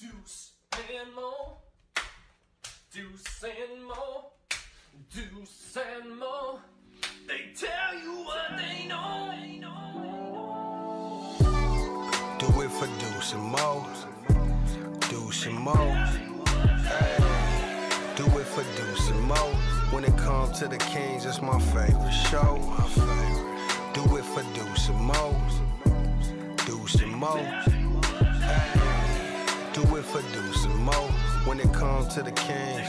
Deuce and Mo, Deuce and Mo, Deuce and Mo. They tell you what they know. Do it for Deuce and Mo, Deuce and Mo. Hey. Do it for Deuce and Mo. When it comes to the Kings, it's my favorite show. Do it for Deuce and Mo, Deuce and Mo. Hey. Do it for Deuce and Mo. When it comes to the Kings,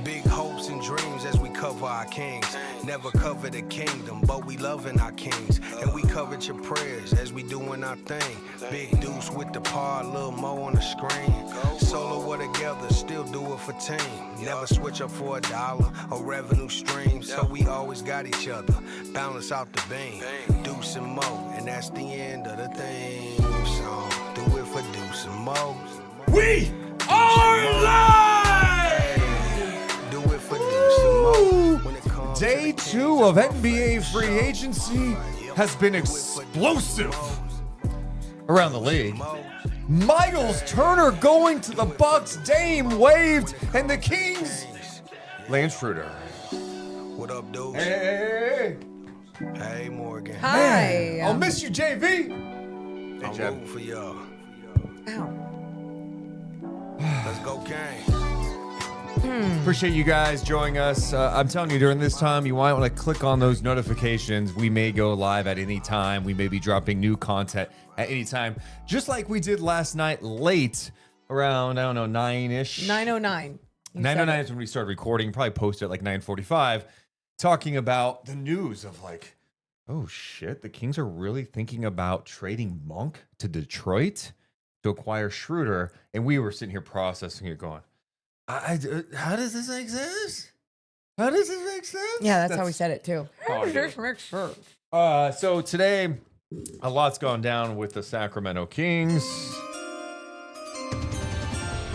big hopes and dreams as we cover our kings. Never cover the kingdom, but we loving our kings. And we covered your prayers as we doing our thing. Big Deuce with the par, Lil Mo on the screen. Solo or together, still do it for team. Never switch up for $1 or revenue stream. So we always got each other, balance out the beam. Deuce and Mo, and that's the end of the thing. So do it for Deuce and Mo. We are live! Do it for Deuce and Mo. When it comes Day to the 2 Kings, of it's my NBA favorite free show. agency has been Do it for explosive Deuce and around the league. Mo. Miles Turner going to the Bucks, Dame waived, and the Kings. Lance Schroder. What up, Deuce? Hey, Hey, Morgan. Hi. I'll miss you, JV. I'm Jeb. rooting for y'all. Ow. Let's go, Kane. Appreciate you guys joining us. I'm telling you, during this time, you might want to click on those notifications. We may go live at any time. We may be dropping new content at any time, just like we did last night late, around, I don't know, 9-ish. 9:09. 9:09 is when we started recording. Probably posted at like 9:45, talking about the news of like, oh shit, the Kings are really thinking about trading Monk to Detroit to acquire Schroeder. And we were sitting here processing it going, how does this make sense? How does this make sense? Yeah, that's how we said it too. Oh, This makes sense. So today, a lot's gone down with the Sacramento Kings.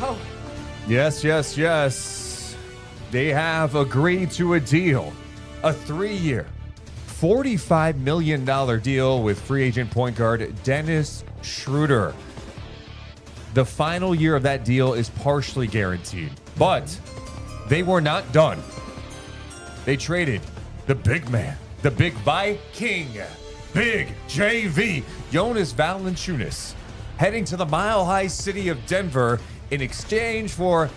Oh, Yes. They have agreed to a deal, a 3-year, $45 million deal with free agent point guard Dennis Schroder. The final year of that deal is partially guaranteed, but they were not done. They traded the big man, the big Viking, big JV, Jonas Valančiūnas, heading to the mile-high city of Denver in exchange for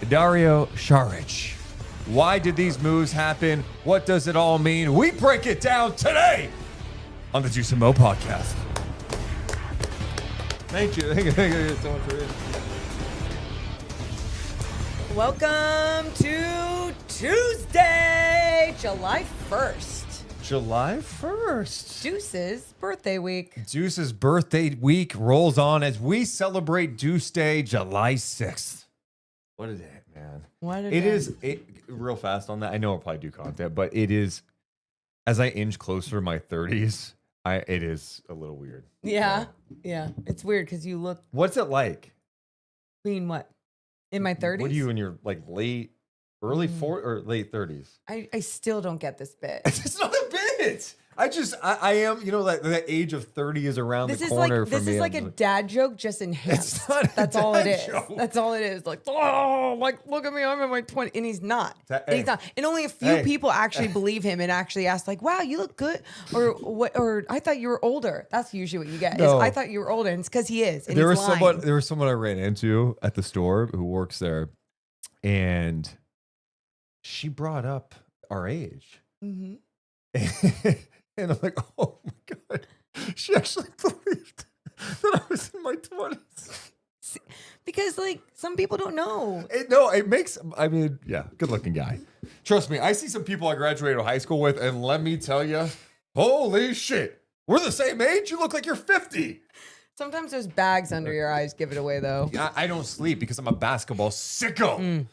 Dario Šarić. Why did these moves happen? What does it all mean? We break it down today on the Deuce and Mo podcast. Thank you so much for it. welcome to Tuesday, July 1st. July 1st. Deuce's birthday week. Deuce's birthday week rolls on as we celebrate Deuce Day, July 6th. What a day, man. What a It day. is real fast on that. I know I'll probably do content, but it is, as I inch closer to my 30s, it is a little weird. Yeah. It's weird because you look What's it like? being what? In my 30s? What are you in your like early 40s or late 30s? I still don't get this bit. It's not a bit. I am, like that age of 30 is around This the is corner like for this me. is like I'm a dad joke just enhanced. It's not a That's all it dad is. joke. That's all it is. Like, oh, like look at me, I'm in my 20s, and he's not. And he's not. And only a few Hey. people actually believe him and actually ask, like, "Wow, you look good," or "What?" Or "I thought you were older." That's usually what you get. No. Is "I thought you were older," and it's because he is. And there he's was lying. someone I ran into at the store who works there, and she brought up our age. Mhm. And I'm like, oh my God. She actually believed that I was in my 20s. Because like some people don't know. It makes, good looking guy. Trust me, I see some people I graduated high school with, and let me tell you, holy shit, we're the same age? You look like you're 50. Sometimes those bags under your eyes give it away, though. I don't sleep because I'm a basketball sicko.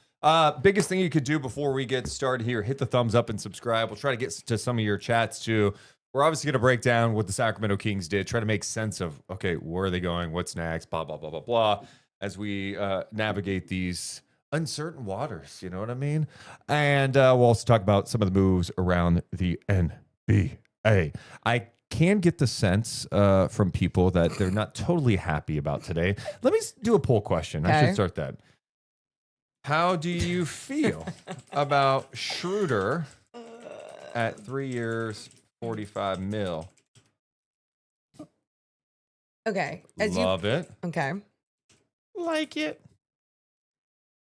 Biggest thing you could do before we get started here, hit the thumbs up and subscribe. We'll try to get to some of your chats too. We're obviously going to break down what the Sacramento Kings did, try to make sense of, okay, where are they going? What's next? Blah, blah, blah, blah, blah, as we navigate these uncertain waters. You know what I mean? And we'll also talk about some of the moves around the NBA. I can get the sense from people that they're not totally happy about today. Let me do a poll question. I should start that. How do you feel about Schroder at 3 years, 45 mil? Okay. Love it. Okay. Like it.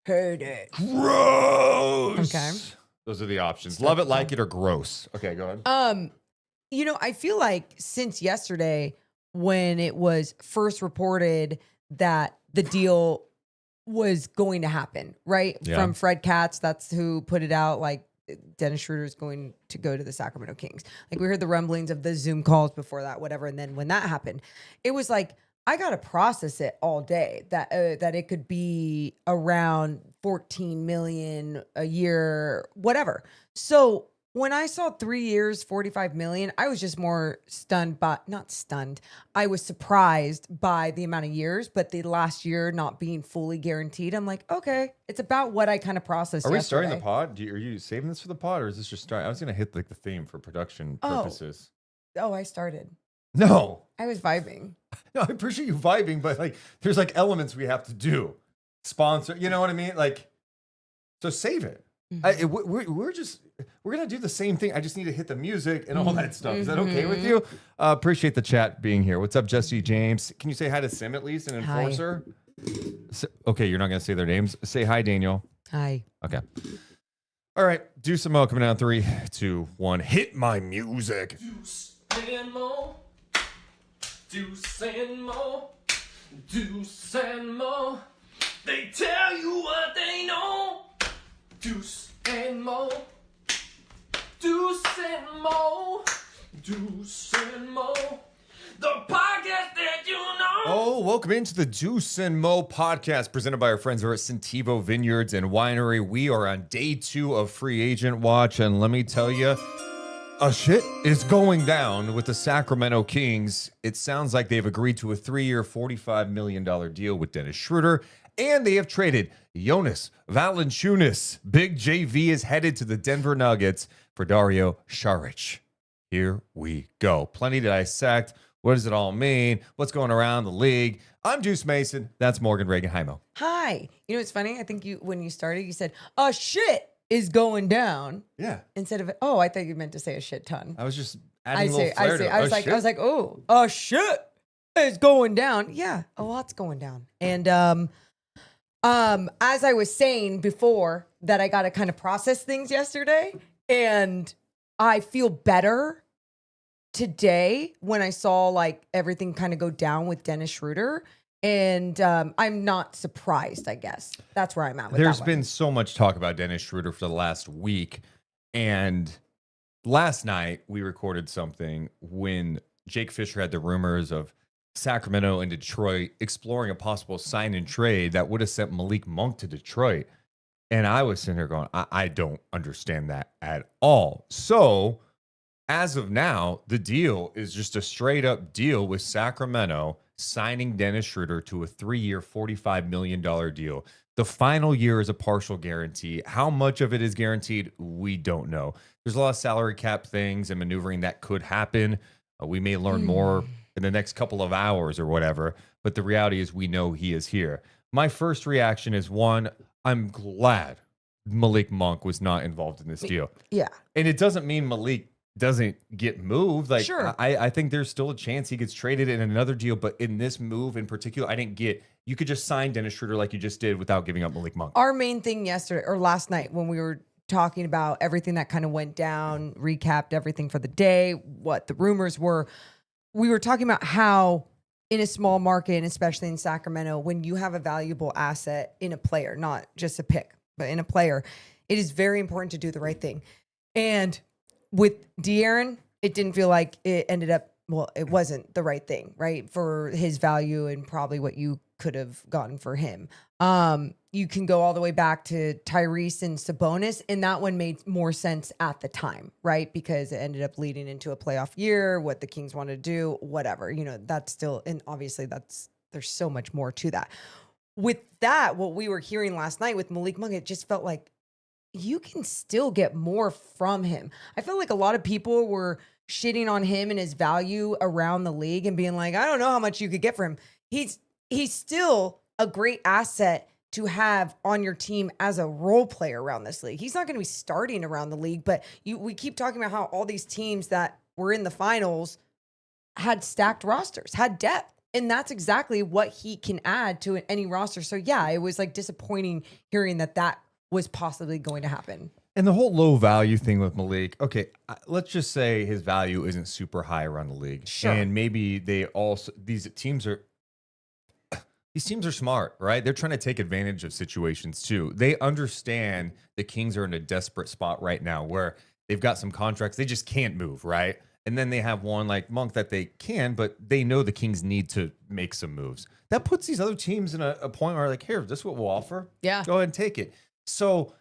Heard it. Gross. Okay. Those are the options. Love it, like it, or gross. Okay, go ahead. I feel like since yesterday when it was first reported that the deal was going to happen, right? Yeah. From Fred Katz, that's who put it out, like Dennis Schroder is going to go to the Sacramento Kings. Like we heard the rumblings of the Zoom calls before that, whatever. And then when that happened, it was like, I got to process it all day that it could be around 14 million a year, whatever. So when I saw 3 years, 45 million, I was just more stunned, but not stunned. I was surprised by the amount of years, but the last year not being fully guaranteed. I'm like, okay, it's about what I kind of processed. Are we yesterday. starting the pod? Are you saving this for the pod, or is this just start? I was going to hit like the theme for production purposes. Oh, I started. No. I was vibing. No, I appreciate you vibing, but like there's like elements we have to do. Sponsor, you know what I mean? Like, so save it. We're gonna do the same thing. I just need to hit the music and all that stuff. Is that okay with you? Appreciate the chat being here. What's up, Jesse James? Can you say hi to Sim at least, an enforcer? Okay, you're not gonna say their names. Say hi, Daniel. Hi. Okay. All right, Deuce and Mo coming down 3, 2, 1. Hit my music. Deuce and Mo. Deuce and Mo. Deuce and Mo. They tell you what they know. Deuce and Mo. Deuce and Mo. Deuce and Mo. The podcast that you know. Oh, welcome into the Deuce and Mo podcast presented by our friends over at Sentivo Vineyards and Winery. We are on day 2 of free agent watch, and let me tell you, a shit is going down with the Sacramento Kings. It sounds like they've agreed to a 3-year, $45 million deal with Dennis Schroder, and they have traded Jonas Valančiūnas. Big JV is headed to the Denver Nuggets for Dario Šarić. Here we go. Plenty to dissect. What does it all mean? What's going around the league? I'm Deuce Mason. That's Morgan Reagan. Hi, Mo. Hi. You know, it's funny. I think when you started, you said, "A shit is going down." Yeah. Instead of, oh, I thought you meant to say a shit ton. I was just adding a little flair to it. I was like, oh, a shit is going down. Yeah, a lot's going down. And as I was saying before, that I got to kind of process things yesterday, and I feel better today when I saw like everything kind of go down with Dennis Schroder. And I'm not surprised, I guess. That's where I'm at with There's that been so much talk about Dennis Schroder for the last week. And last night we recorded something when Jake Fisher had the rumors of Sacramento and Detroit exploring a possible sign and trade that would have sent Malik Monk to Detroit. And I was sitting there going, I don't understand that at all. So as of now, the deal is just a straight up deal with Sacramento signing Dennis Schroder to a 3-year, $45 million deal. The final year is a partial guarantee. How much of it is guaranteed, we don't know. There's a lot of salary cap things and maneuvering that could happen. We may learn more in the next couple of hours or whatever, but the reality is we know he is here. My first reaction is, one, I'm glad Malik Monk was not involved in this deal. Yeah. And it doesn't mean Malik doesn't get moved. Like, sure. I think there's still a chance he gets traded in another deal, but in this move in particular, I didn't get, you could just sign Dennis Schroder like you just did without giving up Malik Monk. Our main thing yesterday or last night when we were talking about everything that kind of went down, recapped everything for the day, what the rumors were, we were talking about how in a small market, and especially in Sacramento, when you have a valuable asset in a player, not just a pick, but in a player, it is very important to do the right thing. And with De'Aaron, it didn't feel like it ended up, well, it wasn't the right thing, right? For his value and probably what you could have gotten for him. You can go all the way back to Tyrese and Sabonis, and that one made more sense at the time, right? Because it ended up leading into a playoff year, what the Kings wanted to do, whatever. You know, that's still, and obviously there's so much more to that. With that, what we were hearing last night with Malik Monk, it just felt like you can still get more from him. I felt like a lot of people were shitting on him and his value around the league and being like, I don't know how much you could get for him. He's still a great asset to have on your team as a role player around this league. He's not going to be starting around the league, but we keep talking about how all these teams that were in the finals had stacked rosters, had depth. And that's exactly what he can add to any roster. So yeah, it was like disappointing hearing that was possibly going to happen. And the whole low value thing with Malik, okay, let's just say his value isn't super high around the league. Sure. And maybe these teams are smart, right? They're trying to take advantage of situations too. They understand the Kings are in a desperate spot right now where they've got some contracts they just can't move, right? And then they have one like Monk that they can, but they know the Kings need to make some moves. That puts these other teams in a point where like, here, this is what we'll offer. Yeah. Go ahead and take it. So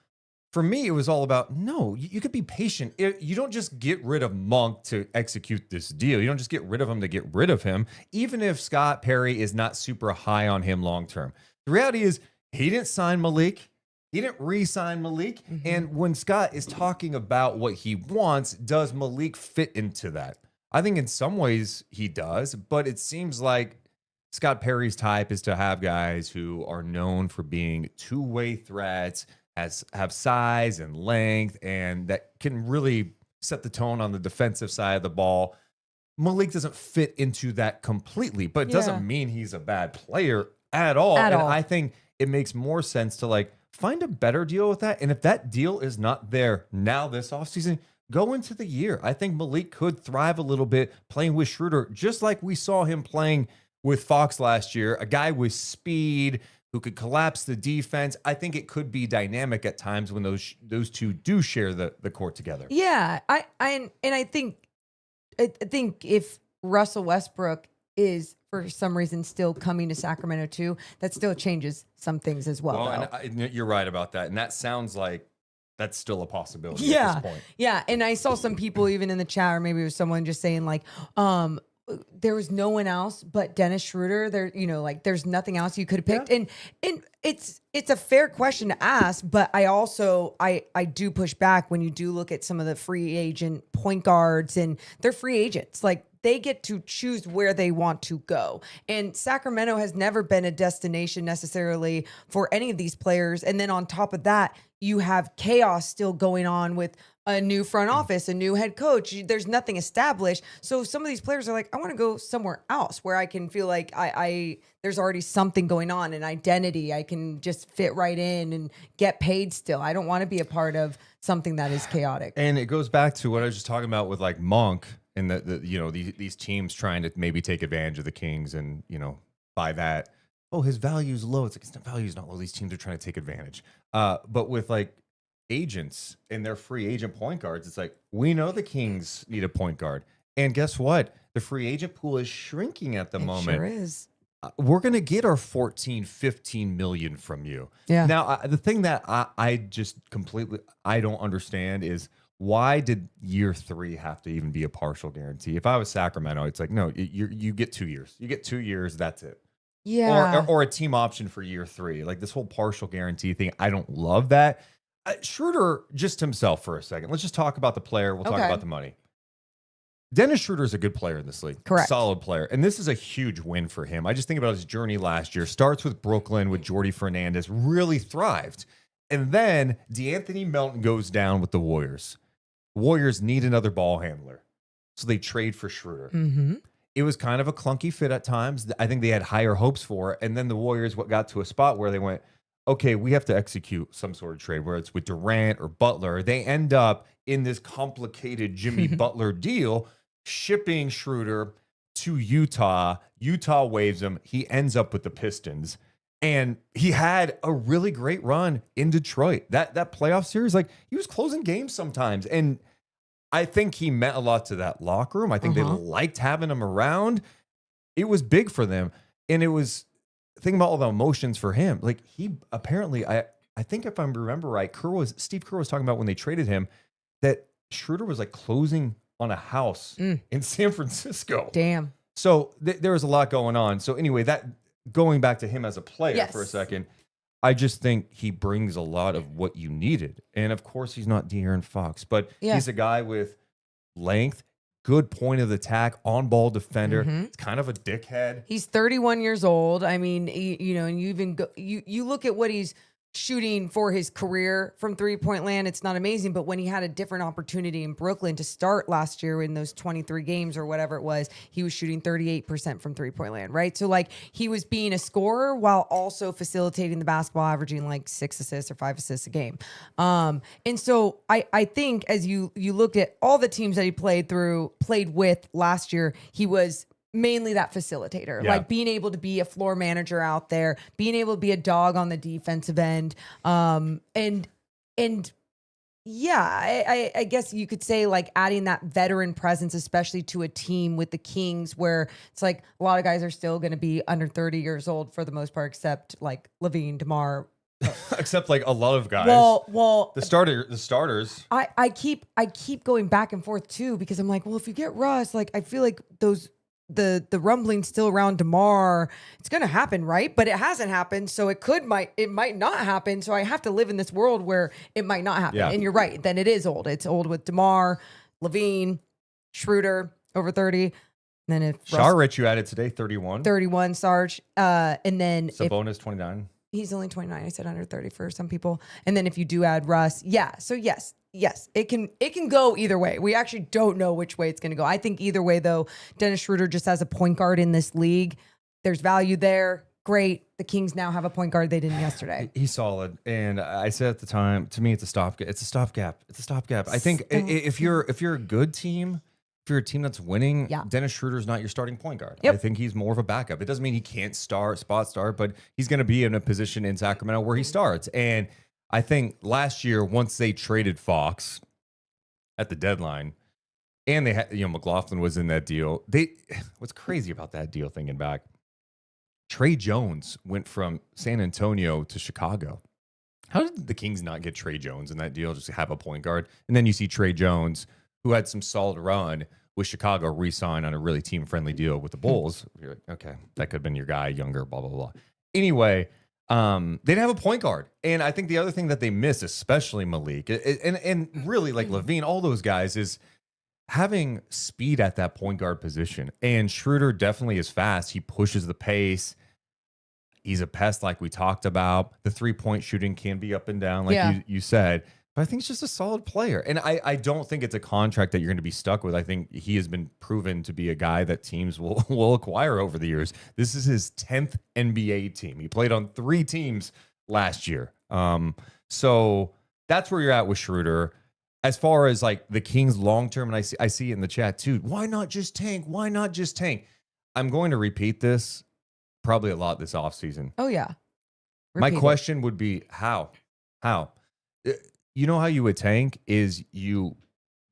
for me, it was all about, no, you could be patient. You don't just get rid of Monk to execute this deal. You don't just get rid of him to get rid of him, even if Scott Perry is not super high on him long term. The reality is he didn't sign Malik. He didn't re-sign Malik. Mm-hmm. And when Scott is talking about what he wants, does Malik fit into that? I think in some ways he does, but it seems like Scott Perry's type is to have guys who are known for being two-way threats, have size and length, and that can really set the tone on the defensive side of the ball. Malik doesn't fit into that completely, but it doesn't mean he's a bad player at all. I think it makes more sense to like find a better deal with that. And if that deal is not there now this offseason, go into the year. I think Malik could thrive a little bit playing with Schroder, just like we saw him playing with Fox last year, a guy with speed who could collapse the defense. I think it could be dynamic at times when those two do share the court together. Yeah, I think if Russell Westbrook is for some reason still coming to Sacramento too, that still changes some things as well. And you're right about that, and that sounds like that's still a possibility Yeah, at this point. yeah. And I saw some people even in the chat, or maybe it was someone just saying like, there was no one else but Dennis Schroder. There, like there's nothing else you could have picked. Yeah. And it's a fair question to ask, but I also I do push back when you do look at some of the free agent point guards, and they're free agents. Like they get to choose where they want to go. And Sacramento has never been a destination necessarily for any of these players. And then on top of that, you have chaos still going on with a new front office, a new head coach. There's nothing established. So some of these players are like, I want to go somewhere else where I can feel like there's already something going on, an identity. I can just fit right in and get paid still. I don't want to be a part of something that is chaotic. And it goes back to what I was just talking about with like Monk and these teams trying to maybe take advantage of the Kings and, by that, oh, his value's low. It's like, his value's not low. These teams are trying to take advantage. But with like agents and their free agent point guards, it's like, we know the Kings need a point guard. And guess what? The free agent pool is shrinking at the moment. Sure is. We're going to get our 14, 15 million from you. Yeah. Now, the thing that I just completely, I don't understand is why did year 3 have to even be a partial guarantee? If I was Sacramento, it's like, no, you get 2 years. You get 2 years. That's it. Yeah. Or a team option for year 3. Like this whole partial guarantee thing. I don't love that. Schroder, just himself for a second. Let's just talk about the player. We'll talk about the money. Dennis Schroder is a good player in this league. Correct. Solid player. And this is a huge win for him. I just think about his journey last year. Starts with Brooklyn with Jordy Fernandez. Really thrived. And then DeAnthony Melton goes down with the Warriors. Warriors need another ball handler. So they trade for Schroder. Mm-hmm. It was kind of a clunky fit at times. I think they had higher hopes for it. And then the Warriors got to a spot where they went, okay, we have to execute some sort of trade, whether it's with Durant or Butler. They end up in this complicated Jimmy Butler deal, shipping Schroder to Utah. Utah waives him. He ends up with the Pistons. And he had a really great run in Detroit. That playoff series, like he was closing games sometimes. And I think he meant a lot to that locker room. I think they liked having him around. It was big for them. And it was, think about all the emotions for him. Like he apparently, I think if I remember right, Steve Kerr was talking about when they traded him that Schroder was like closing on a house in San Francisco. Damn. So there was a lot going on. So anyway, that going back to him as a player for a second, I just think he brings a lot of what you needed. And of course, he's not De'Aaron Fox, but he's a guy with length, good point of attack, on-ball defender. It's kind of a dickhead. He's 31 years old. I mean, you know, and you even you look at what he's shooting for his career from three-point land. It's not amazing, but when he had a different opportunity in Brooklyn to start last year in those 23 games or whatever it was, he was shooting 38% from three-point land, right? So like he was being a scorer while also facilitating the basketball, averaging like 6 assists or 5 assists a game. And so I think as you looked at all the teams that he played with last year, he was mainly that facilitator, like being able to be a floor manager out there, being able to be a dog on the defensive end. And yeah, I guess you could say like adding that veteran presence, especially to a team with the Kings, where it's like a lot of guys are still going to be under 30 years old for the most part, except like Levine, DeMar. Except like a lot of guys. Well, the starters. I keep going back and forth too, because I'm like, well, if you get Russ, like I feel like the rumbling still around DeMar, it's going to happen, right? But it hasn't happened, so it might not happen. So I have to live in this world where it might not happen. Yeah. And you're right, then it is old. It's old with DeMar, Levine, Schroder over 30. And then if Šarić you added today, 31, Sarge, and then Sabonis 29. He's only 29. I said under 30 for some people. And then if you do add Russ, yeah. So yes, it can go either way. We actually don't know which way it's going to go. I think either way, though, Dennis Schroder just has a point guard in this league. There's value there. Great. The Kings now have a point guard they didn't yesterday. He's solid. And I said at the time, to me, it's a stopgap. It's a stopgap. I think if you're a good team, if you're a team that's winning, Dennis Schroeder's not your starting point guard. Yep. I think he's more of a backup. It doesn't mean he can't spot start, but he's going to be in a position in Sacramento where he starts. And I think last year, once they traded Fox at the deadline, and they had, McLaughlin was in that deal. What's crazy about that deal, thinking back, Trey Jones went from San Antonio to Chicago. How did the Kings not get Trey Jones in that deal, just to have a point guard? And then you see Trey Jones, who had some solid run with Chicago, re-sign on a really team-friendly deal with the Bulls. You're like, okay, that could have been your guy, younger, blah, blah, blah. Anyway, they didn't have a point guard. And I think the other thing that they miss, especially Malik, and really like Levine, all those guys, is having speed at that point guard position. And Schroeder definitely is fast. He pushes the pace. He's a pest like we talked about. The three-point shooting can be up and down, like you said. But I think he's just a solid player. And I don't think it's a contract that you're going to be stuck with. I think he has been proven to be a guy that teams will acquire over the years. This is his 10th NBA team. He played on 3 teams last year. So that's where you're at with Schroeder. As far as like the Kings long-term, and I see it in the chat too, why not just tank? Why not just tank? I'm going to repeat this probably a lot this offseason. Oh, yeah. My question would be how? You know how you would tank is you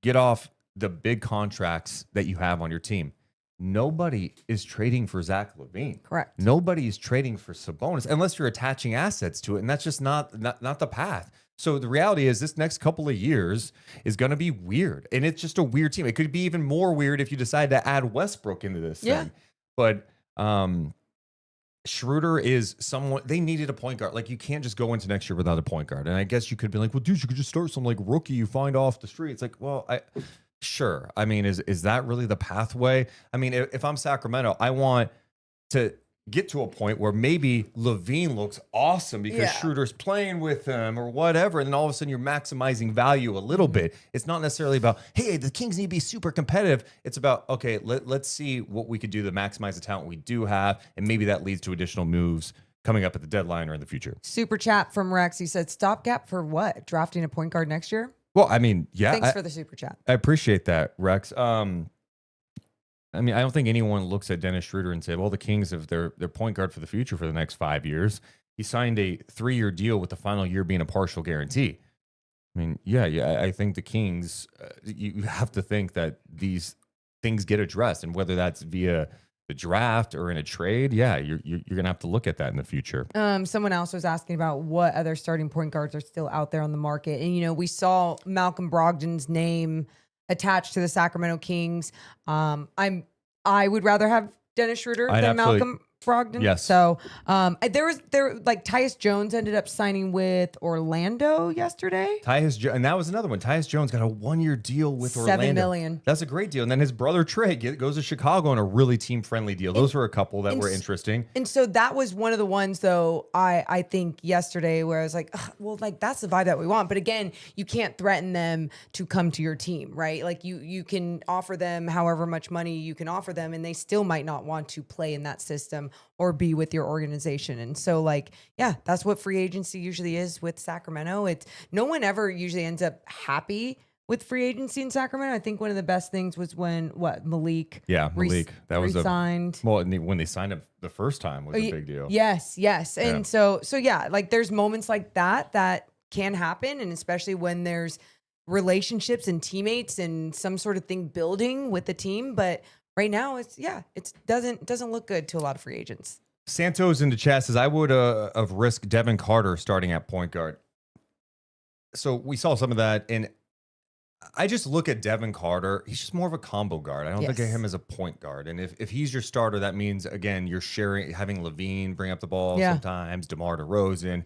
get off the big contracts that you have on your team. Nobody is trading for Zach LaVine. Correct. Nobody is trading for Sabonis unless you're attaching assets to it, and that's just not the path. So the reality is this next couple of years is going to be weird, and it's just a weird team. It could be even more weird if you decide to add Westbrook into this thing. But Schroeder is someone, they needed a point guard. Like, you can't just go into next year without a point guard. And I guess you could be like, well, dude, you could just start some like rookie you find off the street. It's like, well, sure. I mean, is that really the pathway? I mean, if I'm Sacramento, I want to get to a point where maybe Levine looks awesome because Schroeder's playing with him or whatever. And then all of a sudden you're maximizing value a little bit. It's not necessarily about, hey, the Kings need to be super competitive. It's about, okay, let's see what we could do to maximize the talent we do have. And maybe that leads to additional moves coming up at the deadline or in the future. Super chat from Rex. He said, stopgap for what? Drafting a point guard next year? Well, I mean, yeah. Thanks for the super chat. I appreciate that, Rex. I mean, I don't think anyone looks at Dennis Schroeder and say, well, the Kings have their point guard for the future for the next 5 years. He signed a 3-year deal with the final year being a partial guarantee. I mean, yeah. I think the Kings, you have to think that these things get addressed, and whether that's via the draft or in a trade, you're going to have to look at that in the future. Someone else was asking about what other starting point guards are still out there on the market. And, we saw Malcolm Brogdon's name attached to the Sacramento Kings. I would rather have Dennis Schroeder than Malcolm Brogdon. Yes. So there like Tyus Jones ended up signing with Orlando yesterday. And that was another one. Tyus Jones got a 1-year deal with Orlando. $7 million. That's a great deal. And then his brother Trey goes to Chicago on a really team-friendly deal. Those were a couple that were interesting. And so that was one of the ones, though, I think yesterday where I was like, ugh, well, like that's the vibe that we want. But again, you can't threaten them to come to your team, right? Like you can offer them however much money you can offer them, and they still might not want to play in that system or be with your organization. And so, like, yeah, that's what free agency usually is with Sacramento. It's no one ever usually ends up happy with free agency in Sacramento. I think one of the best things was when Malik. Yeah, Malik. That was signed. When they signed him the first time was a big deal. Yes. And so yeah, like there's moments like that can happen, and especially when there's relationships and teammates and some sort of thing building with the team. But right now, it doesn't look good to a lot of free agents. Santos in the chat says, I would have risked Devin Carter starting at point guard. So we saw some of that, and I just look at Devin Carter. He's just more of a combo guard. I don't think of him as a point guard. And if he's your starter, that means, again, you're having Levine bring up the ball sometimes, DeMar DeRozan.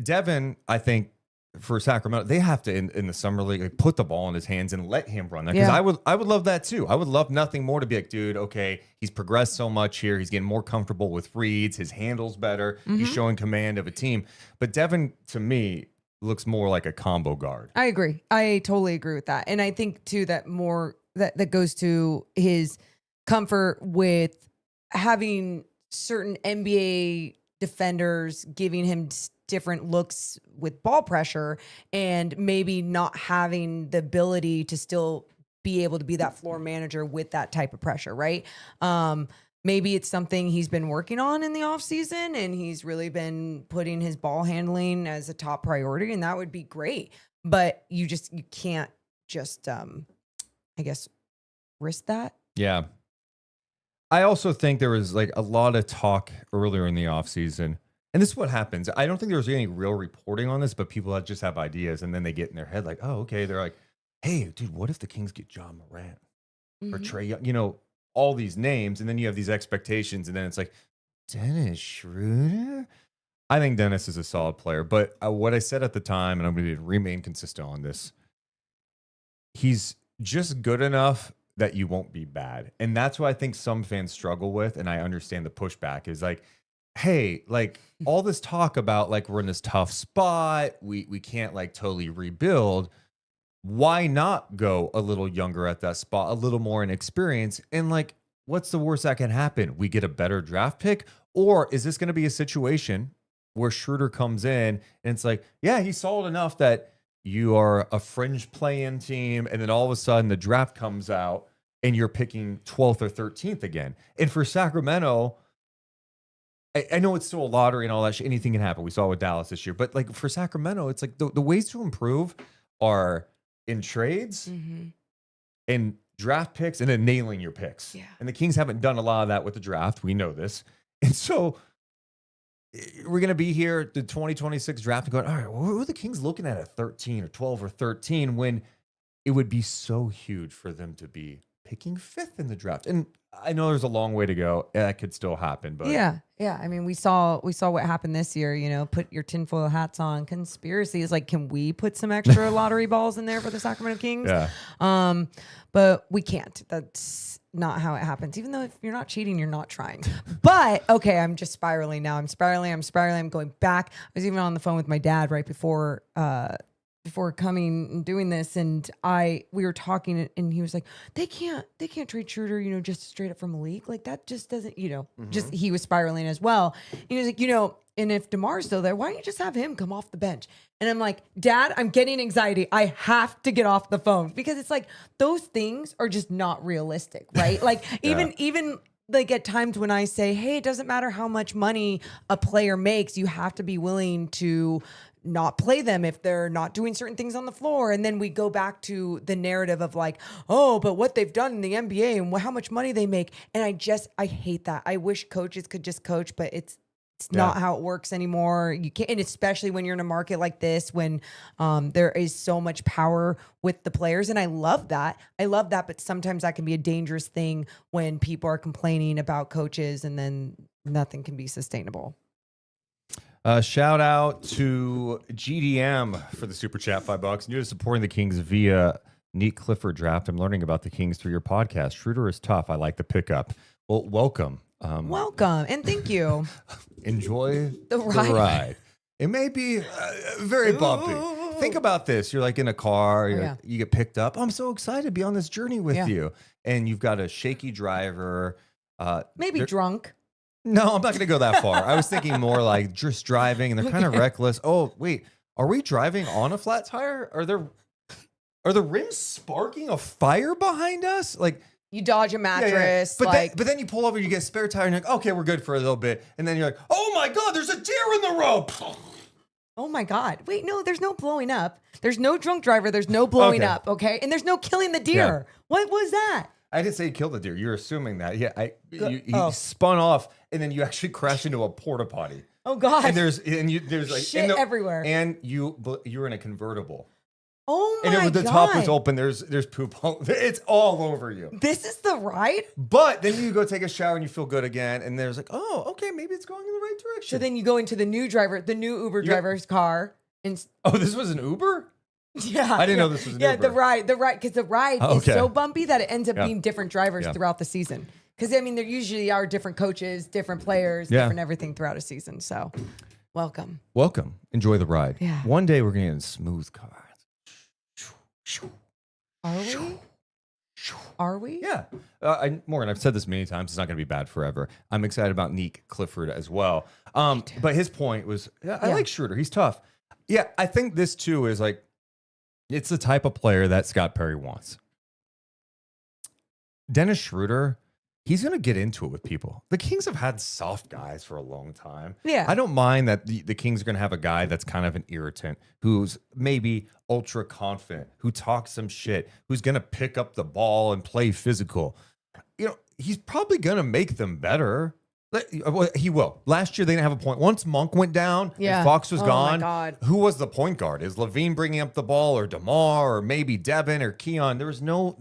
Devin, I think, for Sacramento, they have to in the summer league like, put the ball in his hands and let him run that, because I would love that too. I would love nothing more to be like, dude, okay, he's progressed so much here. He's getting more comfortable with reads. His handle's better. He's showing command of a team. But Devin, to me, looks more like a combo guard. I agree. I totally agree with that. And I think too that that goes to his comfort with having certain NBA defenders giving him different looks with ball pressure, and maybe not having the ability to still be able to be that floor manager with that type of pressure, right? Maybe it's something he's been working on in the offseason, and he's really been putting his ball handling as a top priority, and that would be great. But you can't just, I guess, risk that. Yeah. I also think there was like a lot of talk earlier in the offseason. And this is what happens. I don't think there was any real reporting on this, but people just have ideas, and then they get in their head like, oh, okay. They're like, hey, dude, what if the Kings get John Morant or Trey Young? All these names, and then you have these expectations, and then it's like, Dennis Schroder? I think Dennis is a solid player, but what I said at the time, and I'm going to remain consistent on this, he's just good enough that you won't be bad. And that's what I think some fans struggle with, and I understand the pushback is like, hey, like all this talk about like we're in this tough spot, we can't like totally rebuild. Why not go a little younger at that spot, a little more inexperienced? And like, what's the worst that can happen? We get a better draft pick? Or is this going to be a situation where Schroeder comes in and it's like, yeah, he's solid enough that you are a fringe play-in team, and then all of a sudden the draft comes out and you're picking 12th or 13th again. And for Sacramento, I know it's still a lottery and all that shit. Anything can happen. We saw it with Dallas this year. But like for Sacramento, it's like the ways to improve are in trades and draft picks, and then nailing your picks. Yeah. And the Kings haven't done a lot of that with the draft. We know this. And so we're going to be here at the 2026 draft and going, all right, well, who are the Kings looking at 13 or 12 or 13, when it would be so huge for them to be picking 5th in the draft? And I know there's a long way to go. That could still happen, but yeah. I mean, we saw what happened this year. Put your tinfoil hats on. Conspiracy is like, can we put some extra lottery balls in there for the Sacramento Kings? Yeah. But we can't. That's not how it happens. Even though if you're not cheating, you're not trying. But okay, I'm just spiraling now. I'm spiraling. I'm going back. I was even on the phone with my dad right before coming and doing this, and we were talking, and he was like, they can't trade Schroeder, just straight up from Malik. Like that just doesn't, just he was spiraling as well. And he was like, and if DeMar's still there, why don't you just have him come off the bench? And I'm like, Dad, I'm getting anxiety. I have to get off the phone, because it's like those things are just not realistic, right? Like even like at times when I say, hey, it doesn't matter how much money a player makes, you have to be willing to not play them if they're not doing certain things on the floor. And then we go back to the narrative of like, oh, but what they've done in the NBA and how much money they make. And I hate that. I wish coaches could just coach, but it's not how it works anymore. You can't, and especially when you're in a market like this, when there is so much power with the players. And I love that. But sometimes that can be a dangerous thing when people are complaining about coaches, and then nothing can be sustainable. Shout out to GDM for the super chat, $5. You're supporting the Kings via Neat Clifford draft. I'm learning about the Kings through your podcast. Schroder is tough. I like the pickup. Well, welcome. Welcome and thank you. Enjoy The ride. It may be very bumpy. Think about this. You're like in a car. You get picked up. I'm so excited to be on this journey with you. And you've got a shaky driver. Maybe drunk. No, I'm not going to go that far. I was thinking more like just driving, and they're kind of reckless. Oh, wait. Are we driving on a flat tire? Are the rims sparking a fire behind us? Like, you dodge a mattress. But then you pull over, you get a spare tire, and you're like, okay, we're good for a little bit. And then you're like, oh my God, there's a deer in the road. Oh my God. Wait, no, there's no blowing up. There's no drunk driver. There's no blowing up. Okay. And there's no killing the deer. Yeah. What was that? I didn't say you killed the deer. You're assuming that. Yeah. You spun off, and then you actually crashed into a porta potty. Oh God. And there's like shit everywhere. And you're in a convertible. Oh my God. And the God. top was open. There's poop. It's all over you. This is the ride? But then you go take a shower and you feel good again. And there's like, oh, okay, maybe it's going in the right direction. So then you go into the new Uber driver's car. And this was an Uber? Yeah. I didn't know this was an Uber. Yeah, the ride. Because the ride is so bumpy that it ends up being different drivers throughout the season. Because, I mean, there usually are different coaches, different players, different everything throughout a season. So, welcome. Enjoy the ride. Yeah. One day we're going to get in smooth cars. Are we? Are we? Yeah. Morgan, I've said this many times. It's not going to be bad forever. I'm excited about Neek Clifford as well. But his point was, I like Schroder. He's tough. Yeah, I think this, too, is like, it's the type of player that Scott Perry wants. Dennis Schroder, he's going to get into it with people. The Kings have had soft guys for a long time. Yeah. I don't mind that the Kings are going to have a guy that's kind of an irritant, who's maybe ultra confident, who talks some shit, who's going to pick up the ball and play physical. He's probably going to make them better. He will. Last year, they didn't have a point. Once Monk went down and Fox was gone, my God. who was the point guard? Is Levine bringing up the ball, or DeMar, or maybe Devin or Keon? There was no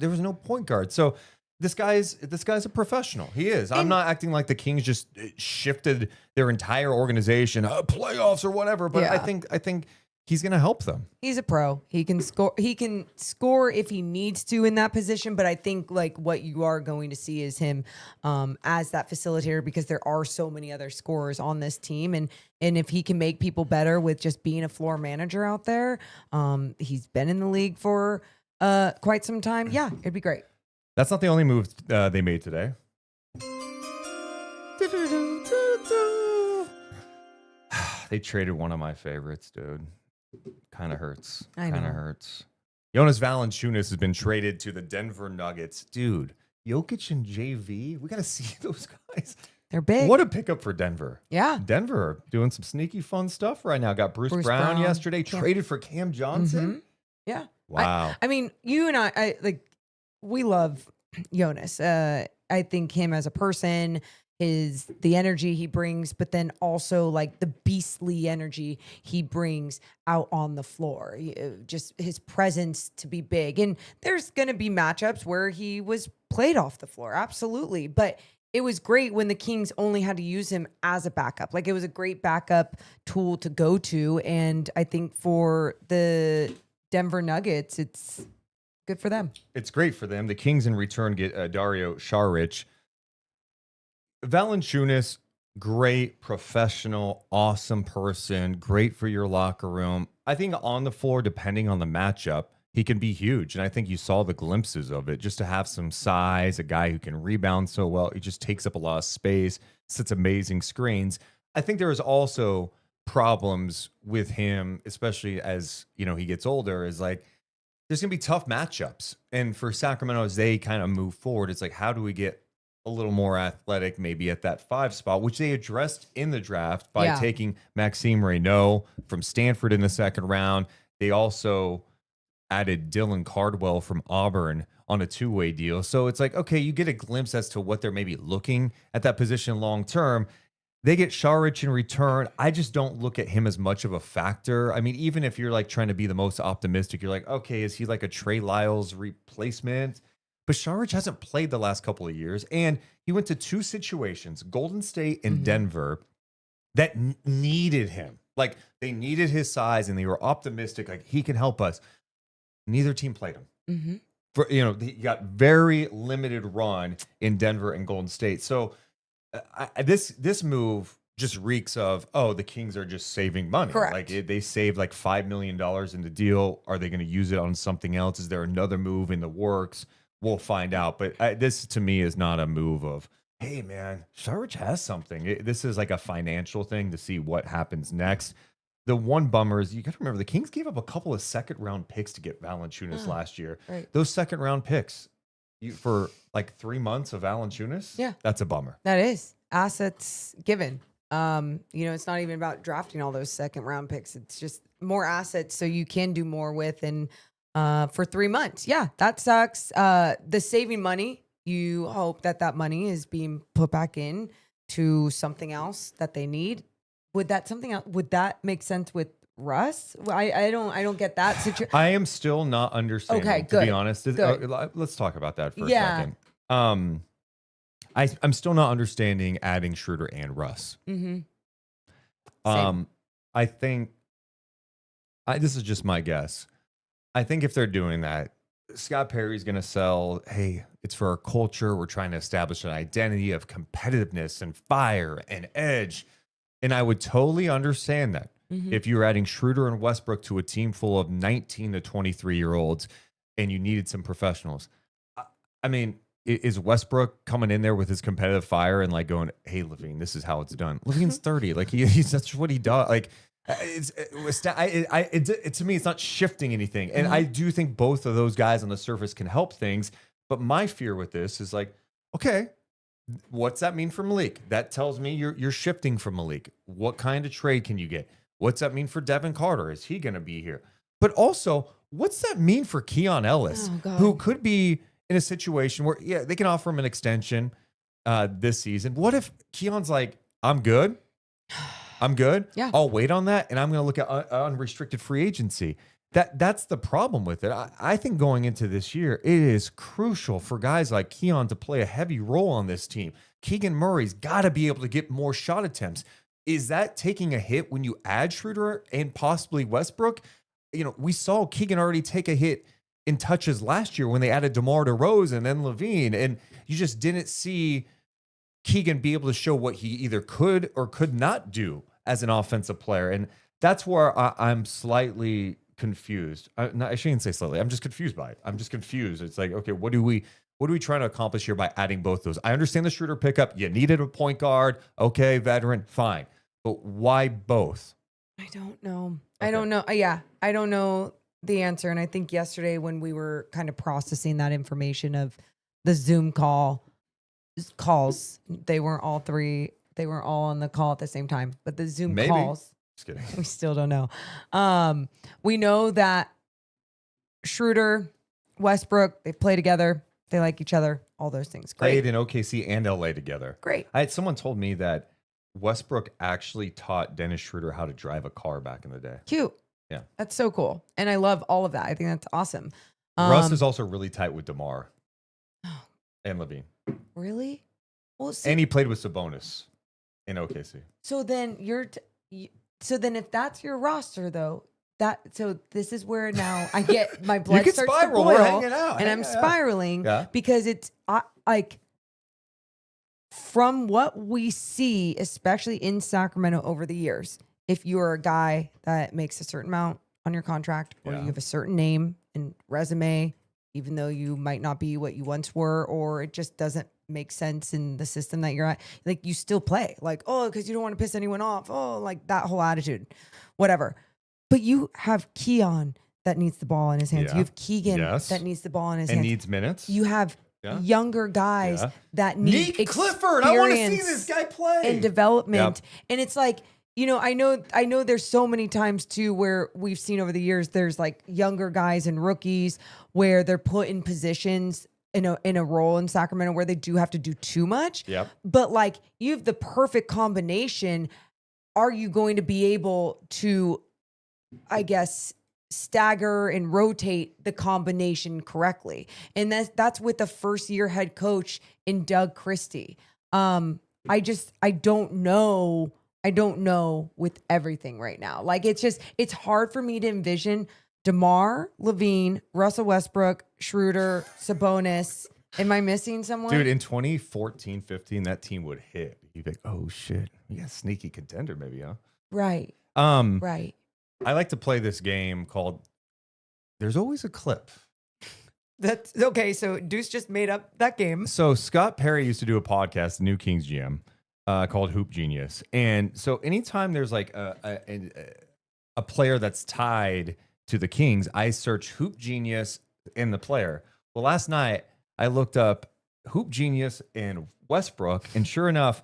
point guard. So this guy's a professional. He is. I'm not acting like the Kings just shifted their entire organization, playoffs or whatever. But I think he's going to help them. He's a pro. He can score. He can score if he needs to in that position. But I think like what you are going to see is him as that facilitator, because there are so many other scorers on this team, and if he can make people better with just being a floor manager out there, he's been in the league for quite some time. Yeah, it'd be great. That's not the only move they made today. They traded one of my favorites, dude. Kind of hurts. Kind of hurts. Jonas Valančiūnas has been traded to the Denver Nuggets. Dude, Jokic and JV, we got to see those guys. They're big. What a pickup for Denver. Yeah. Denver doing some sneaky fun stuff right now. Got Bruce Brown yesterday, traded for Cam Johnson. Mm-hmm. Yeah. Wow. I mean, you and I we love Jonas. I think him as a person, the energy he brings, but then also like the beastly energy he brings out on the floor. Just his presence to be big. And there's going to be matchups where he was played off the floor. Absolutely. But it was great when the Kings only had to use him as a backup. Like, it was a great backup tool to go to. And I think for the Denver Nuggets, it's good for them. It's great for them. The Kings in return get Dario Šarić. Valanciunas, great professional, awesome person, great for your locker room. I think on the floor, depending on the matchup, he can be huge. And I think you saw the glimpses of it. Just to have some size, a guy who can rebound so well, he just takes up a lot of space, sets amazing screens. I think there is also problems with him, especially as he gets older, is like there's going to be tough matchups. And for Sacramento, as they kind of move forward, it's like, how do we get a little more athletic, maybe at that 5 spot, which they addressed in the draft by taking Maxime Reynaud from Stanford in the second round. They also added Dylan Cardwell from Auburn on a 2-way deal. So it's like, okay, you get a glimpse as to what they're maybe looking at that position long term. They get Šarić in return. I just don't look at him as much of a factor. I mean, even if you're like trying to be the most optimistic, you're like, okay, is he like a Trey Lyles replacement? But Šarić hasn't played the last couple of years, and he went to 2 situations, Golden State and Denver, that needed him. Like, they needed his size, and they were optimistic, like, he can help us. Neither team played him. For he got very limited run in Denver and Golden State. So this move just reeks of, the Kings are just saving money. Correct. Like they saved like $5 million in the deal. Are they going to use it on something else? Is there another move in the works? We'll find out. But this to me is not a move of, hey man, Šarić has something. This is like a financial thing to see what happens next. The one bummer is you got to remember the Kings gave up a couple of second-round picks to get Valančiunas last year. Right. Those second-round picks for like 3 months of Valanciunas, that's a bummer. That is assets given. It's not even about drafting all those second-round picks. It's just more assets so you can do more with. And for 3 months, that sucks. The saving money, you hope that money is being put back in to something else that they need. Would that make sense with Russ? I don't get that situation. I am still not understanding. Okay, to good. be honest. Good. Let's talk about that for a second. I'm still not understanding adding Schroder and Russ. I think this is just my guess. I think if they're doing that, Scott Perry's going to sell, hey, it's for our culture. We're trying to establish an identity of competitiveness and fire and edge. And I would totally understand that if you were adding Schroder and Westbrook to a team full of 19 to 23-year-olds and you needed some professionals. I mean, is Westbrook coming in there with his competitive fire and like going, hey, LaVine, this is how it's done? LaVine's 30. Like he's that's what he does. Like to me, it's not shifting anything. And I do think both of those guys on the surface can help things. But my fear with this is like, okay, what's that mean for Malik? That tells me you're shifting from Malik. What kind of trade can you get? What's that mean for Devin Carter? Is he going to be here? But also, what's that mean for Keon Ellis, who could be in a situation where, they can offer him an extension this season. What if Keon's like, I'm good. Yeah. I'll wait on that, and I'm going to look at unrestricted free agency. That's the problem with it. I think going into this year, it is crucial for guys like Keon to play a heavy role on this team. Keegan Murray's got to be able to get more shot attempts. Is that taking a hit when you add Schroder and possibly Westbrook? We saw Keegan already take a hit in touches last year when they added DeMar DeRozan and then LaVine, and you just didn't see Keegan be able to show what he either could or could not do as an offensive player. And that's where I'm slightly confused. I shouldn't say slightly. I'm just confused by it. I'm just confused. It's like, okay, what are we trying to accomplish here by adding both those? I understand the Schroder pickup. You needed a point guard. Okay, veteran, fine. But why both? I don't know. Okay. I don't know. I don't know the answer. And I think yesterday when we were kind of processing that information of the Zoom calls, they weren't all three. They weren't all on the call at the same time. But the Zoom calls. Just kidding. We still don't know. We know that Schroder, Westbrook, they play together. They like each other. All those things. Great. Played in OKC and LA together. Great. Someone told me that Westbrook actually taught Dennis Schroder how to drive a car back in the day. Cute. Yeah. That's so cool. And I love all of that. I think that's awesome. Russ is also really tight with DeMar and LaVine. Really? Well, see, And he played with Sabonis in OKC. so then so then if that's your roster though, so this is where now I get my blood can starts spiral. to We're boil hanging out. and I'm Hanging out. spiraling Yeah. because it's like from what we see, especially in Sacramento over the years, if you're a guy that makes a certain amount on your contract or Yeah. you have a certain name and resume, even though you might not be what you once were, or it just doesn't make sense in the system that you're at, like you still play like, because you don't want to piss anyone off. Like that whole attitude, whatever. But you have Keon that needs the ball in his hands. Yeah. You have Keegan Yes. that needs the ball in his And hands. needs minutes. You have Yeah. younger guys Yeah. that need Nick Clifford. I want to see experience this guy play. and development. And it's like, I know there's so many times too where we've seen over the years, there's like younger guys and rookies where they're put in positions in a role in Sacramento where they do have to do too much. Yep. But like you have the perfect combination. Are you going to be able to, I guess, stagger and rotate the combination correctly. And that's with the first year head coach in Doug Christie. I don't know. I don't know with everything right now. Like, it's hard for me to envision DeMar, LaVine, Russell Westbrook, Schroder, Sabonis. Am I missing someone? Dude, in 2014-15, that team would hit. You'd be like, oh shit, we got a sneaky contender maybe, huh? Right. Right. I like to play this game called There's Always a Clip. That's okay. So Deuce just made up that game. So Scott Perry used to do a podcast, the new Kings GM, called Hoop Genius. And so anytime there's like a player that's tied to the Kings, I search Hoop Genius and the player. Well, last night I looked up Hoop Genius and Westbrook, and sure enough,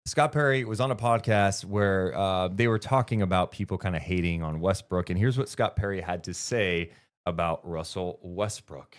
Scott Perry was on a podcast where they were talking about people kind of hating on Westbrook. And here's what Scott Perry had to say about Russell Westbrook.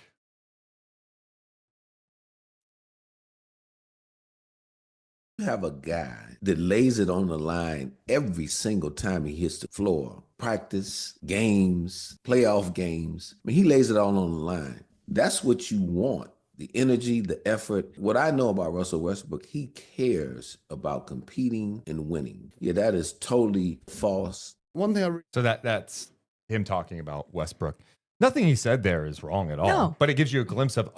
You have a guy that lays it on the line every single time he hits the floor. Practice, games, playoff games. I mean, he lays it all on the line. That's what you want. The energy, the effort. What I know about Russell Westbrook, he cares about competing and winning. Yeah, that is totally false. One thing So that's him talking about Westbrook. Nothing he said there is wrong at all. No. But it gives you a glimpse of,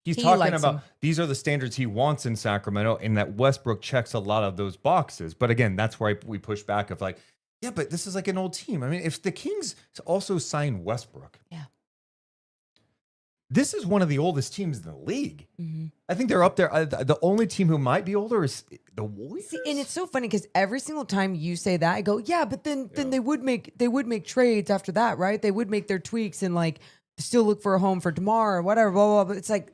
he's He talking likes about him. these are the standards he wants in Sacramento, and that Westbrook checks a lot of those boxes. But again, that's why we push back of like, yeah, but this is like an old team. I mean, if the Kings also sign Westbrook, Yeah. this is one of the oldest teams in the league. Mm-hmm. I think they're up there. The only team who might be older is the Warriors. See, and it's so funny because every single time you say that, I go, yeah, but then they would make trades after that, right? They would make their tweaks and like still look for a home for DeMar or whatever, blah, blah, blah. But it's like,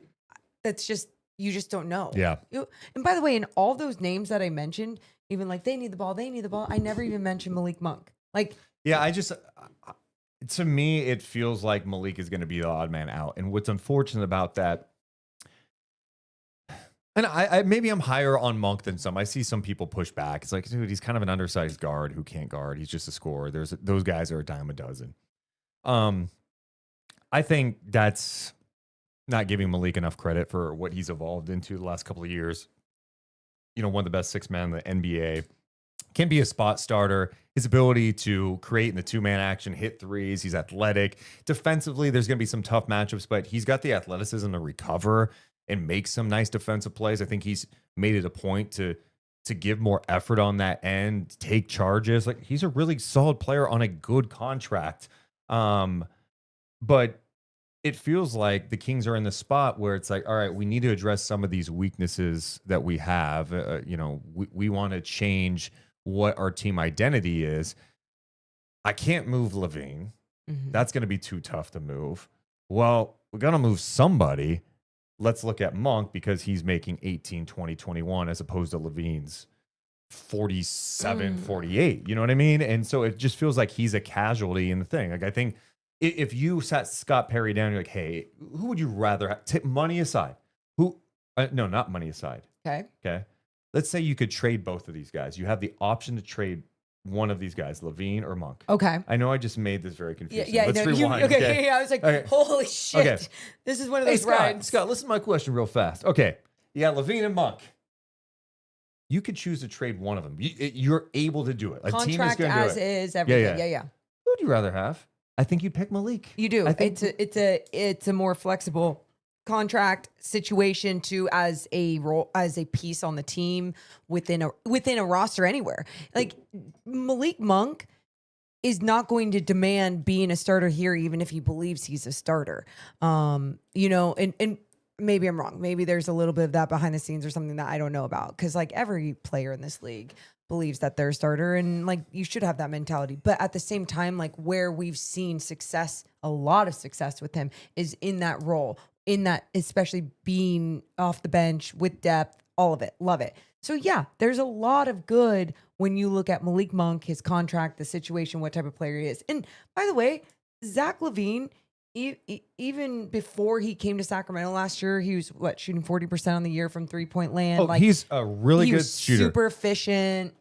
that's just, you just don't know. Yeah. And by the way, in all those names that I mentioned, even like they need the ball, I never even mentioned Malik Monk. Like, Yeah, to me, it feels like Malik is going to be the odd man out. And what's unfortunate about that, and I maybe I'm higher on Monk than some. I see some people push back. It's like, dude, he's kind of an undersized guard who can't guard. He's just a scorer. Those guys are a dime a dozen. I think that's not giving Malik enough credit for what he's evolved into the last couple of years. You know, one of the best six men in the NBA. Can be a spot starter. His ability to create in the two-man action, hit threes. He's athletic. Defensively, there's going to be some tough matchups, but he's got the athleticism to recover and make some nice defensive plays. I think he's made it a point to give more effort on that end, take charges. Like, he's a really solid player on a good contract. But it feels like the Kings are in the spot where it's like, all right, we need to address some of these weaknesses that we have. We want to change what our team identity is. I can't move LaVine. mm-hmm. That's going to be too tough to move. Well, we're going to move somebody. Let's look at Monk because he's making 18, 20, 21 as opposed to LaVine's 47, 48. You know what I mean? And so it just feels like he's a casualty in the thing. Like, I think if you sat Scott Perry down, you're like, hey, who would you rather have? Take money aside. No, not money aside. Okay. Let's say you could trade both of these guys. You have the option to trade one of these guys, LaVine or Monk. Okay. I know I just made this very confusing. Yeah, Let's no, rewind. okay. Yeah, I was like, Okay. holy shit. Okay. This is one of Hey, those rides. Scott, listen to my question real fast. Okay. Yeah, LaVine and Monk. You could choose to trade one of them. You're able to do it. A team is Contract going to do as it. is, everything. Yeah. Who would you rather have? I think you'd pick Malik. You do. I think It's a more flexible contract situation too, as a role, as a piece on the team within a roster anywhere. Like, Malik Monk is not going to demand being a starter here, even if he believes he's a starter. And maybe I'm wrong. Maybe there's a little bit of that behind the scenes or something that I don't know about. Because like every player in this league believes that they're a starter, and like you should have that mentality. But at the same time, like where we've seen success, a lot of success with him is in that role, in that especially being off the bench with depth, all of it. Love it. So yeah, there's a lot of good when you look at Malik Monk, his contract, the situation, what type of player he is. And by the way, Zach LaVine, even before he came to Sacramento last year, he was shooting 40% on the year from 3-point land. Oh, he's a really good shooter. Super efficient.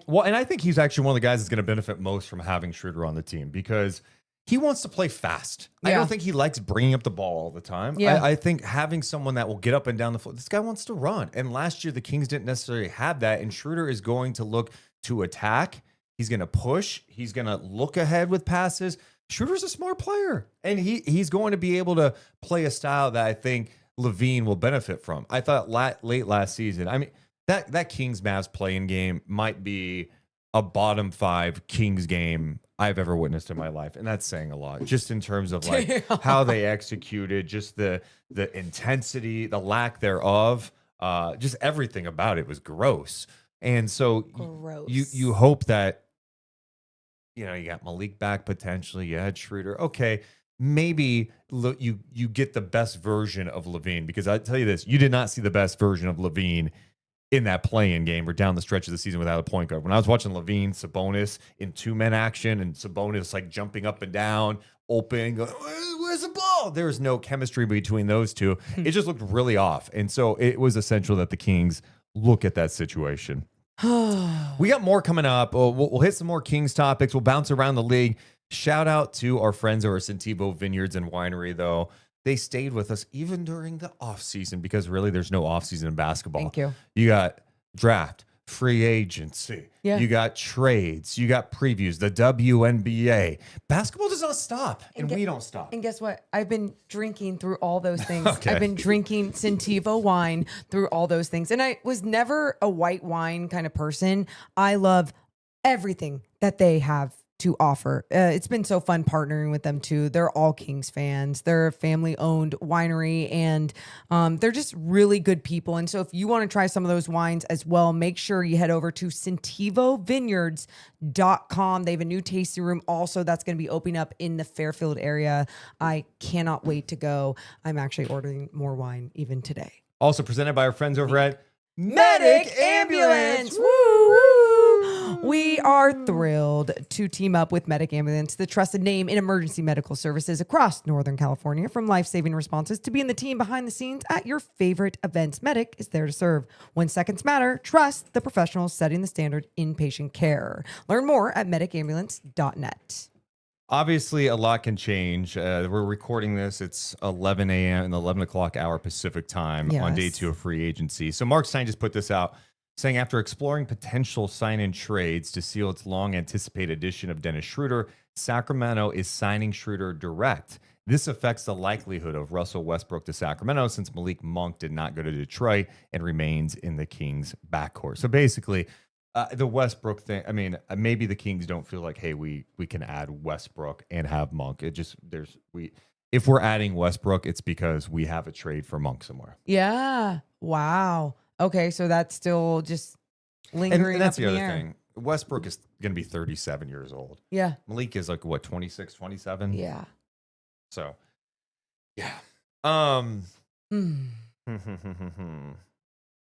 Well, and I think he's actually one of the guys that's going to benefit most from having Schroder on the team because he wants to play fast. I Yeah. don't think he likes bringing up the ball all the time. Yeah. I think having someone that will get up and down the floor, this guy wants to run. And last year, the Kings didn't necessarily have that. And Schroder is going to look to attack. He's going to push. He's going to look ahead with passes. Schroeder's a smart player. And he's going to be able to play a style that I think Levine will benefit from. I thought late last season, I mean, that Kings-Mavs play-in game might be a bottom 5 Kings game I've ever witnessed in my life. And that's saying a lot, just in terms of like how they executed, just the intensity, the lack thereof, just everything about it was gross. And so Gross. you hope that, you got Malik back potentially. You had Schroeder. Okay, maybe you get the best version of Levine, because I tell you this, you did not see the best version of Levine in that play-in game or down the stretch of the season without a point guard. When I was watching Levine, Sabonis in 2-man action, and Sabonis like jumping up and down, open, going, where's the ball? There was no chemistry between those two. It just looked really off. And so it was essential that the Kings look at that situation. We got more coming up. We'll hit some more Kings topics. We'll bounce around the league. Shout out to our friends over at Sentivo Vineyards and Winery, though. They stayed with us even during the offseason, because really there's no offseason in basketball. Thank you. You got draft, free agency. Yeah. You got trades. You got previews, the WNBA. Basketball does not stop, and we don't stop. And guess what? I've been drinking through all those things. Okay. I've been drinking Sentivo wine through all those things. And I was never a white wine kind of person. I love everything that they have to offer. It's been so fun partnering with them too. They're all Kings fans. They're a family-owned winery, and they're just really good people. And so if you want to try some of those wines as well, make sure you head over to SentivoVineyards.com. They have a new tasting room also that's going to be opening up in the Fairfield area. I cannot wait to go. I'm actually ordering more wine even today. Also presented by our friends over at Medic Ambulance. Woo, woo. We are thrilled to team up with Medic Ambulance, the trusted name in emergency medical services across Northern California. From life-saving responses to being the team behind the scenes at your favorite events, Medic is there to serve. When seconds matter, trust the professionals setting the standard in patient care. Learn more at medicambulance.net. Obviously, a lot can change. We're recording this. It's 11 a.m. in the 11 o'clock hour Pacific time on day Yes. 2 of free agency. So Mark Stein just put this out, saying after exploring potential sign-in trades to seal its long-anticipated addition of Dennis Schroder, Sacramento is signing Schroder direct. This affects the likelihood of Russell Westbrook to Sacramento, since Malik Monk did not go to Detroit and remains in the Kings' backcourt. So basically, the Westbrook thing, I mean, maybe the Kings don't feel like, hey, we can add Westbrook and have Monk. It just, if we're adding Westbrook, it's because we have a trade for Monk somewhere. Yeah. Wow. Okay, so that's still just lingering And that's up the in other air. thing. Westbrook is going to be 37 years old. Yeah. Malik is like, what, 26, 27? Yeah. So, yeah. Mm.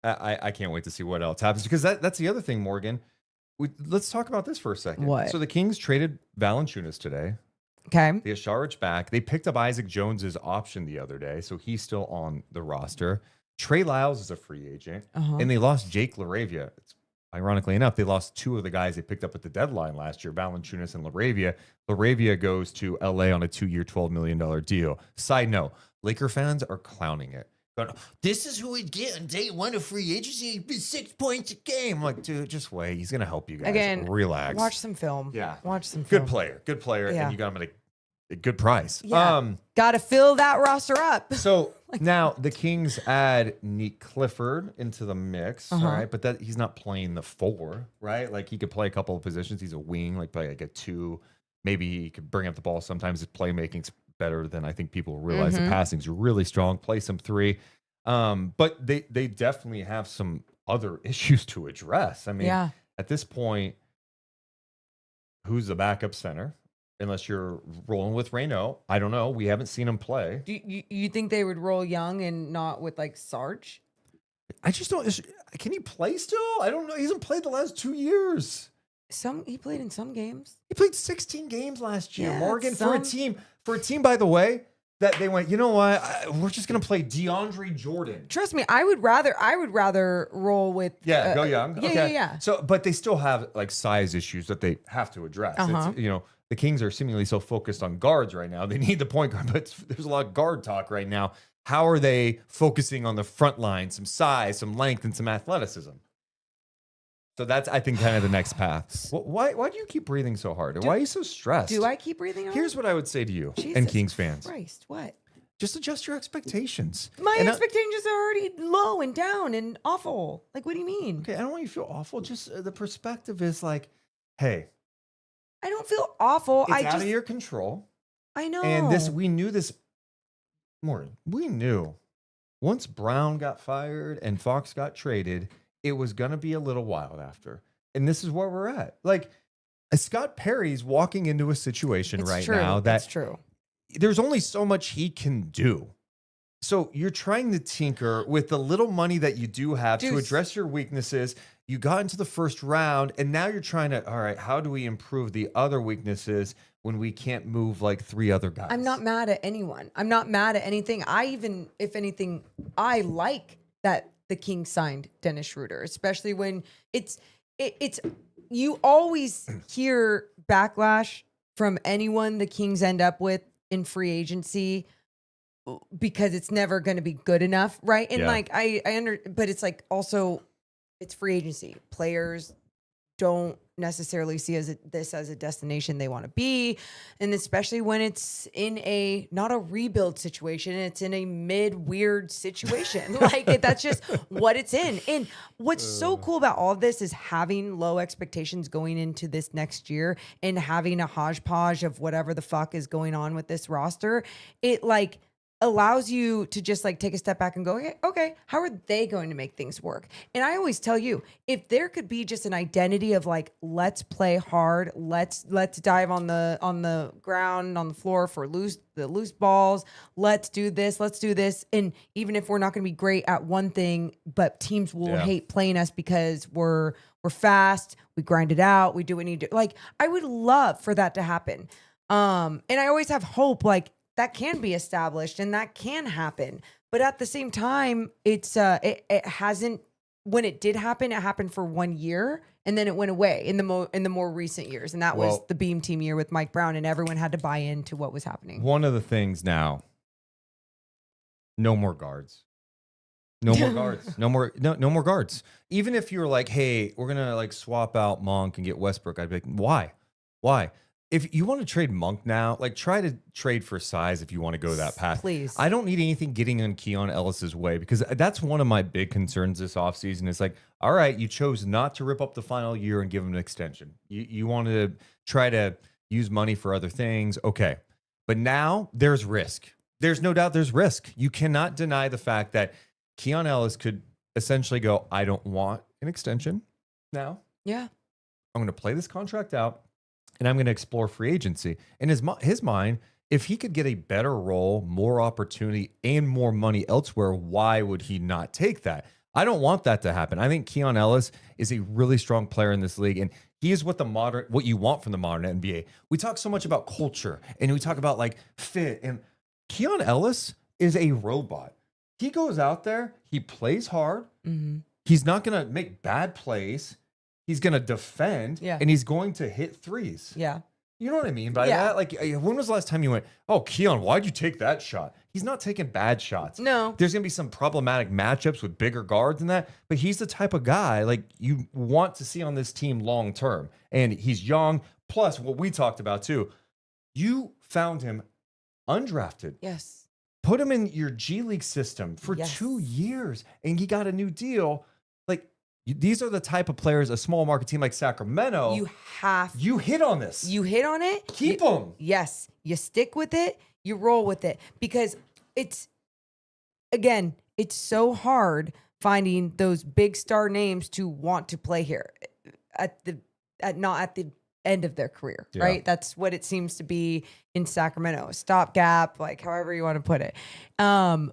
I can't wait to see what else happens, because that's the other thing, Morgan. Let's talk about this for a second. What? So the Kings traded Valanciunas today. Okay. They got Šarić back. They picked up Isaac Jones's option the other day, so he's still on the roster. Trey Lyles is a free agent, and they lost Jake LaRavia. Ironically enough, they lost 2 of the guys they picked up at the deadline last year, Valanciunas and LaRavia. LaRavia goes to LA on a 2-year, $12 million deal. Side note, Laker fans are clowning it. But this is who we'd get on day 1 of free agency. 6 points a game. I'm like, dude, just wait. He's going to help you guys. Again, relax. Watch some film. Yeah. Watch some film. Good player. Yeah. And you got him at a good price. Yeah. Got to fill that roster up. So now the Kings add Nick Clifford into the mix, all right? But that he's not playing the 4, right? Like he could play a couple of positions. He's a wing, like play like a 2. Maybe he could bring up the ball. Sometimes his playmaking's better than I think people realize. The passing's really strong. Play some 3. But they definitely have some other issues to address. I mean, at this point, who's the backup center? Unless you're rolling with Reynaud. I don't know. We haven't seen him play. Do you think they would roll Young and not with like Sarge? I just don't. Can he play still? I don't know. He hasn't played the last 2 years. He played in some games. He played 16 games last year, Yeah, Morgan, for a team, by the way, that they went, you know what? We're just going to play DeAndre Jordan. Trust me, I would rather roll with Go Young. Yeah. So, but they still have like size issues that they have to address. It's, the Kings are seemingly so focused on guards right now. They need the point guard, but there's a lot of guard talk right now. How are they focusing on the front line, some size, some length, and some athleticism? So that's, I think, kind of the next path. Why do you keep breathing so hard? Why are you so stressed? Do I keep breathing hard? Here's what I would say to you Jesus and Kings fans. Christ, what? Just adjust your expectations. My And expectations are already low and down and awful. Like, what do you mean? okay, I don't want you to feel awful. Just the perspective is like, hey, I don't feel awful. it's out of your control. I know. And we knew this more. We knew once Brown got fired and Fox got traded, it was going to be a little while after. And this is where we're at. Like, Scott Perry's walking into a situation now that's true. There's only so much he can do. So you're trying to tinker with the little money that you do have to address your weaknesses. You got into the first round, and now you're trying to, all right, how do we improve the other weaknesses when we can't move like 3 other guys? I'm not mad at anyone. I'm not mad at anything. If anything, I like that the Kings signed Dennis Schroder, especially when it's you always hear backlash from anyone the Kings end up with in free agency because it's never going to be good enough, right? And like but it's like also it's free agency. Players don't necessarily see this as a destination they want to be, and especially when it's in not a rebuild situation, it's in a weird situation. Like that's just what it's in. And what's so cool about all of this is having low expectations going into this next year and having a hodgepodge of whatever the fuck is going on with this roster. It like allows you to just like take a step back and go, okay, how are they going to make things work? And I always tell you, if there could be just an identity of like, let's play hard, let's dive on the ground, on the floor for the loose balls, let's do this. And even if we're not going to be great at one thing, but teams will hate playing us because we're fast, we grind it out, we do what we need to do. Like, I would love for that to happen. And I always have hope, like, that can be established and that can happen. But at the same time, it hasn't, when it did happen, it happened for 1 year and then it went away in the more recent years. And that was the Beam Team year with Mike Brown, and everyone had to buy into what was happening. One of the things now, no more guards. No more guards. No more guards. Even if you were like, hey, we're going to like swap out Monk and get Westbrook, I'd be like, why? If you want to trade Monk now, like try to trade for size if you want to go that path. Please. I don't need anything getting in Keon Ellis's way, because that's one of my big concerns this offseason. It's like, all right, you chose not to rip up the final year and give him an extension. You want to try to use money for other things. Okay. But now there's risk. There's no doubt there's risk. You cannot deny the fact that Keon Ellis could essentially go, I don't want an extension now. Yeah. I'm going to play this contract out, and I'm going to explore free agency. In his mind, if he could get a better role, more opportunity, and more money elsewhere, why would he not take that? I don't want that to happen. I think Keon Ellis is a really strong player in this league, and he is what you want from the modern NBA. We talk so much about culture, and we talk about like fit, and Keon Ellis is a robot. He goes out there, he plays hard. Mm-hmm. He's not going to make bad plays. He's going to defend, and he's going to hit threes. Yeah. You know what I mean by that? Like, when was the last time you went, oh, Keon, why'd you take that shot? He's not taking bad shots. No. There's going to be some problematic matchups with bigger guards and that, but he's the type of guy, like, you want to see on this team long term. And he's young. Plus, what we talked about, too, you found him undrafted. Yes. Put him in your G League system for 2 years, and he got a new deal. These are the type of players a small market team like Sacramento. You hit on this. You hit on it. Keep them. Yes. You stick with it. You roll with it, because it's so hard finding those big star names to want to play here not at the end of their career, right? That's what it seems to be in Sacramento. Stopgap, like however you want to put it.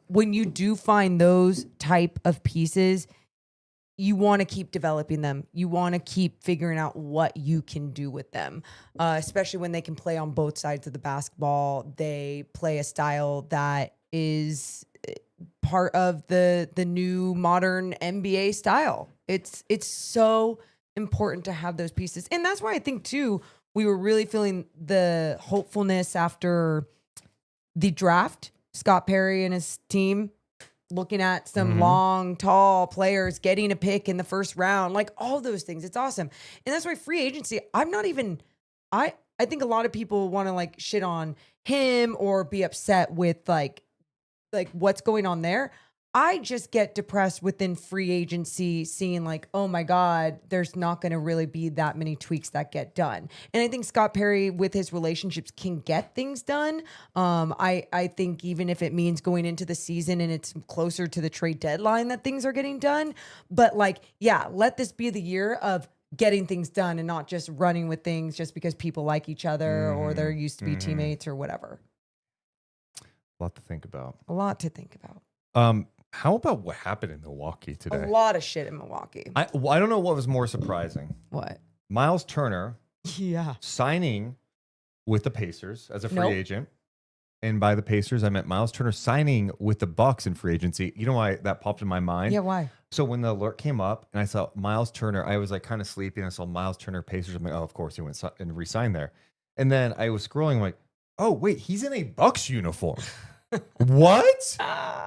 When you do find those type of pieces, you want to keep developing them. You want to keep figuring out what you can do with them, especially when they can play on both sides of the basketball. They play a style that is part of the new modern NBA style. It's so important to have those pieces. And that's why I think, too, we were really feeling the hopefulness after the draft. Scott Perry and his team looking at some long, tall players getting a pick in the first round, like all those things. It's awesome. And that's why free agency, I think a lot of people want to like shit on him or be upset with like what's going on there. I just get depressed within free agency seeing like, oh my God, there's not going to really be that many tweaks that get done. And I think Scott Perry with his relationships can get things done. I think even if it means going into the season and it's closer to the trade deadline that things are getting done. But like, yeah, let this be the year of getting things done and not just running with things just because people like each other or they're used to be teammates or whatever. A lot to think about. A lot to think about. How about what happened in Milwaukee today? A lot of shit in Milwaukee. I don't know what was more surprising. What? Miles Turner Yeah. signing with the Pacers as a free agent. And by the Pacers, I meant Miles Turner signing with the Bucks in free agency. You know why that popped in my mind? Yeah, why? So when the alert came up and I saw Miles Turner, I was like kind of sleepy and I saw Miles Turner Pacers. I'm like, oh, of course he went and re-signed there. And then I was scrolling like, oh, wait, he's in a Bucks uniform. What?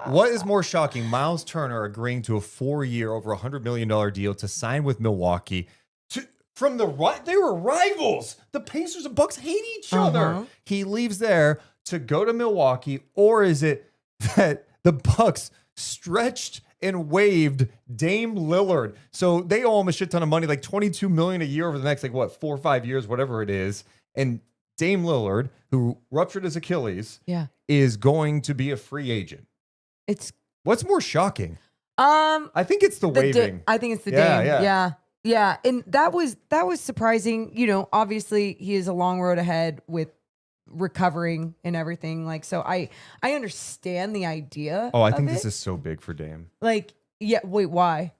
What is more shocking? Miles Turner agreeing to a 4-year, over $100 million deal to sign with Milwaukee. They were rivals. The Pacers and Bucks hate each other. He leaves there to go to Milwaukee, or is it that the Bucks stretched and waived Dame Lillard? So they owe him a shit ton of money, like $22 million a year over the next 4 or 5 years, whatever it is. And Dame Lillard, who ruptured his Achilles, is going to be a free agent. What's more shocking? I think it's the waiving. I think it's the Dame. Yeah. And that was surprising. You know, obviously he is a long road ahead with recovering and everything. Like, so I understand the idea. Oh, I think this is so big for Dame. Like, yeah. Wait, why?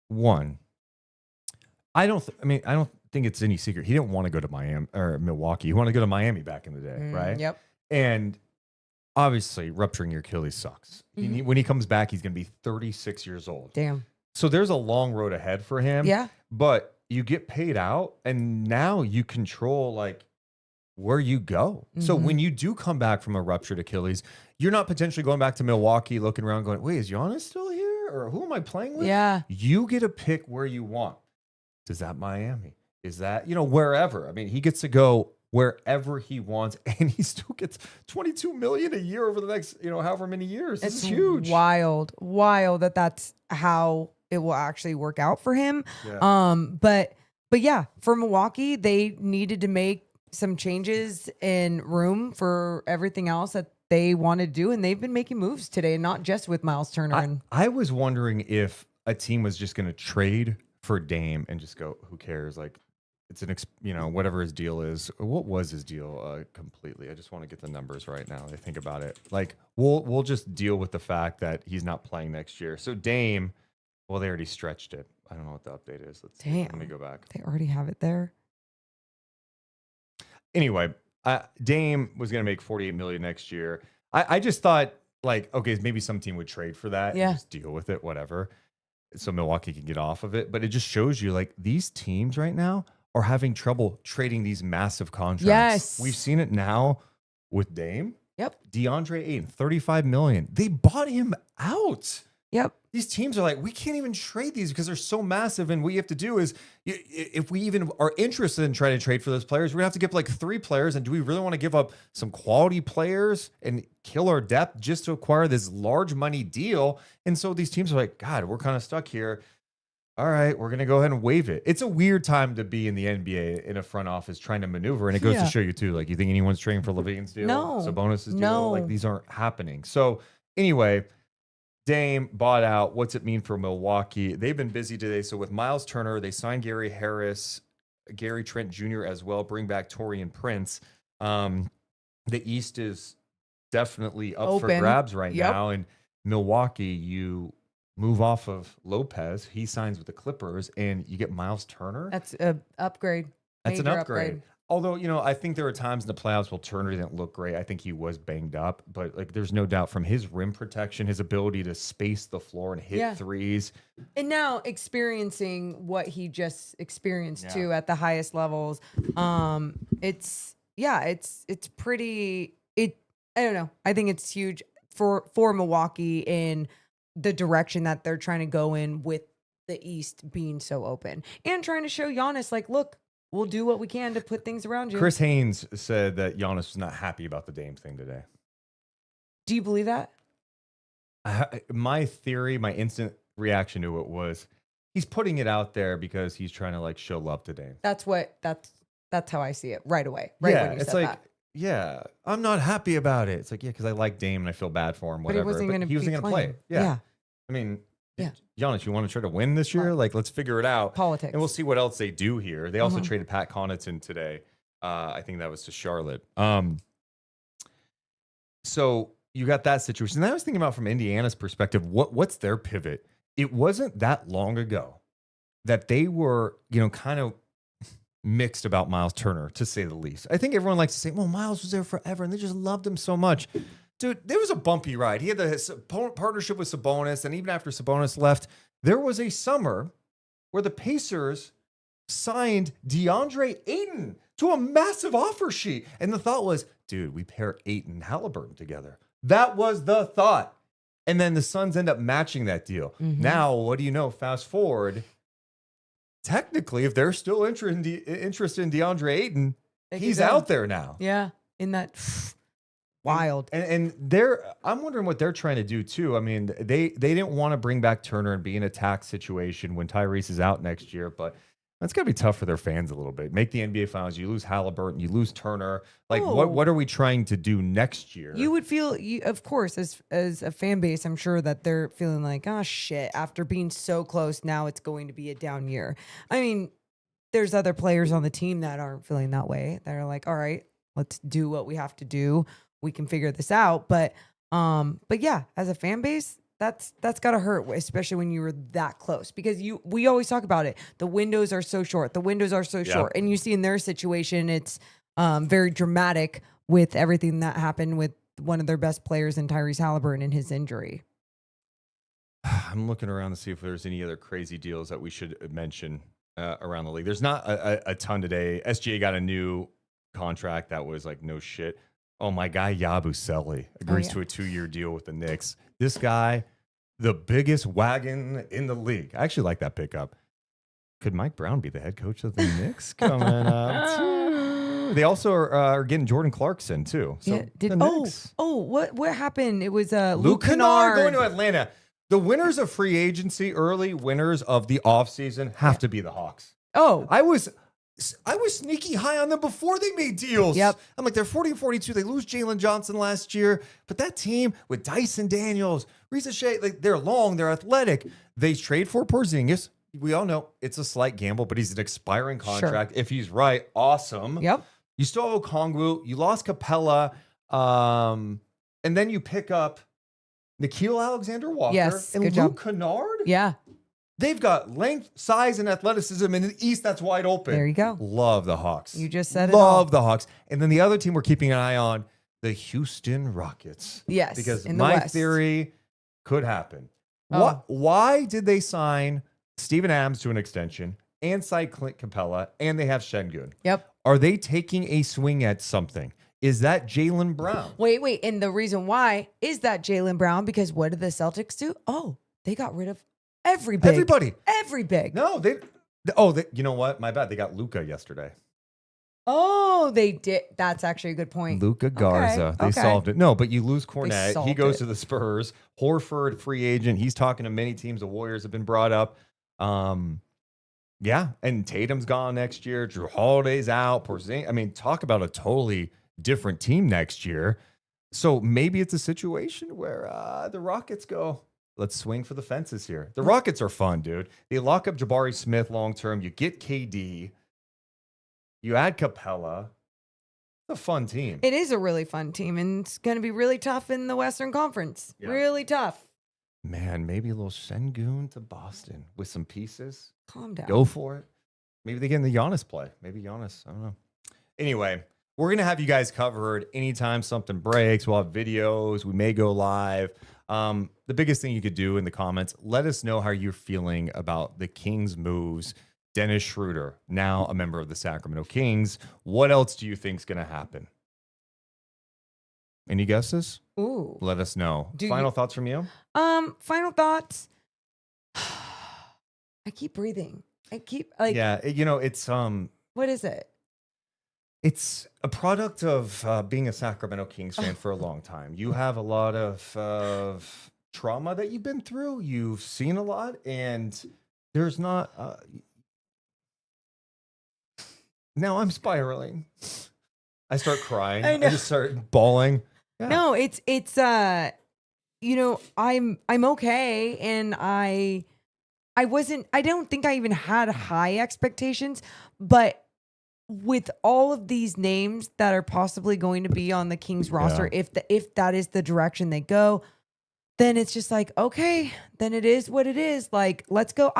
One, I don't think it's any secret. He didn't want to go to Miami or Milwaukee. He wanted to go to Miami back in the day, right? Yep. And obviously, rupturing your Achilles sucks. When he comes back, he's going to be 36 years old. Damn. So there's a long road ahead for him. Yeah. But you get paid out, and now you control like where you go. So when you do come back from a ruptured Achilles, you're not potentially going back to Milwaukee, looking around, going, "Wait, is Jonas still here? Or who am I playing with?" Yeah. You get to pick where you want. Is that Miami? Is that, wherever? I mean, he gets to go wherever he wants, and he still gets $22 million a year over the next, however many years. It's huge. Wild that's how it will actually work out for him. Yeah. But yeah, for Milwaukee, they needed to make some changes in room for everything else that they want to do, and they've been making moves today, not just with Miles Turner. I was wondering if a team was just going to trade for Dame and just go, who cares? Like, it's whatever his deal is. What was his deal completely? I just want to get the numbers right now. I think about it. Like, we'll just deal with the fact that he's not playing next year. So Dame, well, they already stretched it. I don't know what the update is. Let me go back. They already have it there. Anyway, Dame was going to make $48 million next year. I just thought, like, okay, maybe some team would trade for that. Yeah. And just deal with it, whatever. So Milwaukee can get off of it. But it just shows you, like, these teams right now are having trouble trading these massive contracts. Yes. We've seen it now with Dame. Yep. DeAndre Ayton, $35 million. They bought him out. Yep. These teams are like, we can't even trade these because they're so massive. And what you have to do is, if we even are interested in trying to trade for those players, we're going to have to give like 3 players. And do we really want to give up some quality players and kill our depth just to acquire this large money deal? And so these teams are like, God, we're kind of stuck here. All right, we're going to go ahead and waive it. It's a weird time to be in the NBA in a front office trying to maneuver. And it goes to show you, too, like, you think anyone's trading for LaVine's deal? No. Sabonis' deal? No. Like, these aren't happening. So, anyway, Dame bought out. What's it mean for Milwaukee? They've been busy today. So, with Miles Turner, they signed Gary Harris, Gary Trent Jr. as well, bring back Taurean Prince. The East is definitely up for grabs right now. And Milwaukee, you move off of Lopez. He signs with the Clippers, and you get Miles Turner. That's an upgrade. That's an Major upgrade. Although, I think there were times in the playoffs where Turner didn't look great. I think he was banged up, but like there's no doubt from his rim protection, his ability to space the floor and hit threes. And now experiencing what he just experienced too Yeah. at the highest levels. It's pretty I don't know. I think it's huge for Milwaukee in the direction that they're trying to go in with the East being so open and trying to show Giannis like, look, we'll do what we can to put things around you. Chris Haynes said that Giannis was not happy about the Dame thing today. Do you believe that? My theory, my instant reaction to it was he's putting it out there because he's trying to like show love to Dame. That's how I see it right away. Right when you it's said like, that. yeah, I'm not happy about it. It's like, yeah, because I like Dame and I feel bad for him, But he whatever. wasn't gonna he wasn't be going to play. playing. Yeah. I mean, Yeah. Giannis, you want to try to win this year? Like, let's figure it out. Politics. And we'll see what else they do here. They also traded Pat Connaughton today. I think that was to Charlotte. So you got that situation. And I was thinking about from Indiana's perspective, what's their pivot? It wasn't that long ago that they were, kind of mixed about Miles Turner, to say the least. I think everyone likes to say, well, Miles was there forever, and they just loved him so much. Dude, there was a bumpy ride. He had the partnership with Sabonis, and even after Sabonis left, there was a summer where the Pacers signed DeAndre Ayton to a massive offer sheet. And the thought was, dude, we pair Ayton and Halliburton together. That was the thought. And then the Suns end up matching that deal. Now, what do you know? Fast forward. Technically, if they're still interested in DeAndre Ayton, he's out there now. Yeah, in that wild. And I'm wondering what they're trying to do too. I mean, they didn't want to bring back Turner and be in a tax situation when Tyrese is out next year, but that's got to be tough for their fans a little bit. Make the NBA Finals, you lose Halliburton, you lose Turner. Like, what are we trying to do next year? You would feel, of course, as a fan base, I'm sure that they're feeling like, oh shit, after being so close, now it's going to be a down year. I mean, there's other players on the team that aren't feeling that way. That are like, all right, let's do what we have to do. We can figure this out. But yeah, as a fan base, that's gotta hurt, especially when you were that close, because we always talk about it. The windows are so short. Short. And you see in their situation, it's very dramatic with everything that happened with one of their best players in Tyrese Halliburton and his injury. I'm looking around to see if there's any other crazy deals that we should mention around the league. There's not a ton today. SGA got a new contract that was like no shit. Oh, my guy Yabusele agrees to a 2-year deal with the Knicks. This guy, the biggest wagon in the league. I actually like that pickup. Could Mike Brown be the head coach of the Knicks coming up too? They also are getting Jordan Clarkson too. So what happened? It was Luke Kennard going to Atlanta. The winners of free agency, early winners of the offseason have to be the Hawks. Oh, I was sneaky high on them before they made deals. Yep. I'm like, they're 40-42. They lose Jalen Johnson last year. But that team with Dyson Daniels, Risa Shea, like, they're long, they're athletic. They trade for Porzingis. We all know it's a slight gamble, but he's an expiring contract. Sure. If he's right, awesome. Yep. You still have Okongwu. You lost Capella. And then you pick up Nickeil Alexander-Walker and Luke Kennard. Yeah. They've got length, size, and athleticism in the East that's wide open. There you go. Love the Hawks. You just said it all. Love the Hawks. And then the other team we're keeping an eye on, the Houston Rockets. Yes, Because in the my West. theory could happen. Oh. Why did they sign Steven Adams to an extension and sign Clint Capella, and they have Şengün? Yep. Are they taking a swing at something? Is that Jaylen Brown? Wait. And the reason why is that Jaylen Brown, because what did the Celtics do? Oh, they got rid of everybody. Every big. No, you know what? My bad. They got Luka yesterday. Oh, they did. That's actually a good point. Luka Garza. They solved it. No, but you lose Cornette. He goes to the Spurs. Horford, free agent. He's talking to many teams. The Warriors have been brought up. Yeah, and Tatum's gone next year. Drew Holiday's out. Porzingis. I mean, talk about a totally different team next year. So maybe it's a situation where the Rockets go, let's swing for the fences here. The Rockets are fun, dude. They lock up Jabari Smith long-term. You get KD. You add Capella. It's a fun team. It is a really fun team, and it's going to be really tough in the Western Conference. Yeah. Really tough. Man, maybe a little Şengün to Boston with some pieces. Calm down. Go for it. Maybe they get in the Giannis play. Maybe Giannis. I don't know. Anyway, we're going to have you guys covered anytime something breaks. We'll have videos. We may go live. The biggest thing you could do in the comments, let us know how you're feeling about the Kings moves. Dennis Schroder, now a member of the Sacramento Kings. What else do you think is going to happen? Any guesses? Ooh. Let us know. Final thoughts from you? Final thoughts. I keep breathing. I keep like, yeah, it's what is it? It's a product of being a Sacramento Kings fan for a long time. You have a lot of trauma that you've been through. You've seen a lot, and there's not. Now I'm spiraling. I start crying. I just start bawling. Yeah. No, it's I'm okay, and I don't think I even had high expectations, but with all of these names that are possibly going to be on the Kings roster, if that is the direction they go, then it's just like, okay, then it is what it is. Like, let's go.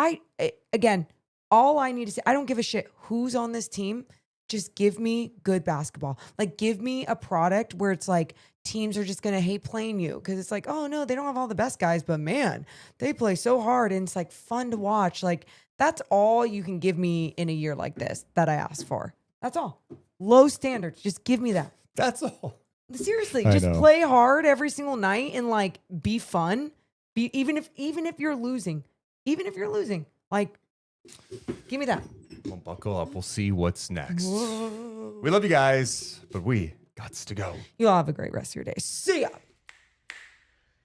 Again, all I need to say, I don't give a shit who's on this team. Just give me good basketball. Like, give me a product where it's like teams are just going to hate playing you. Cause it's like, oh no, they don't have all the best guys, but man, they play so hard and it's like fun to watch. Like, that's all you can give me in a year like this that I asked for. That's all. Low standards. Just give me that. That's all. Seriously, just play hard every single night and like be fun. Even if you're losing. Like, give me that. Well, buckle up. We'll see what's next. Whoa. We love you guys, but we gots to go. You all have a great rest of your day. See ya.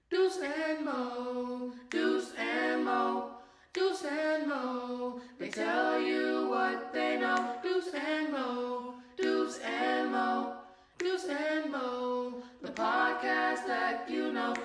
Deuce and Mo, Deuce and Mo, Deuce and Mo. They tell you what they know. Deuce and Mo, Deuce and Mo, Deuce and Mo. The podcast that you know.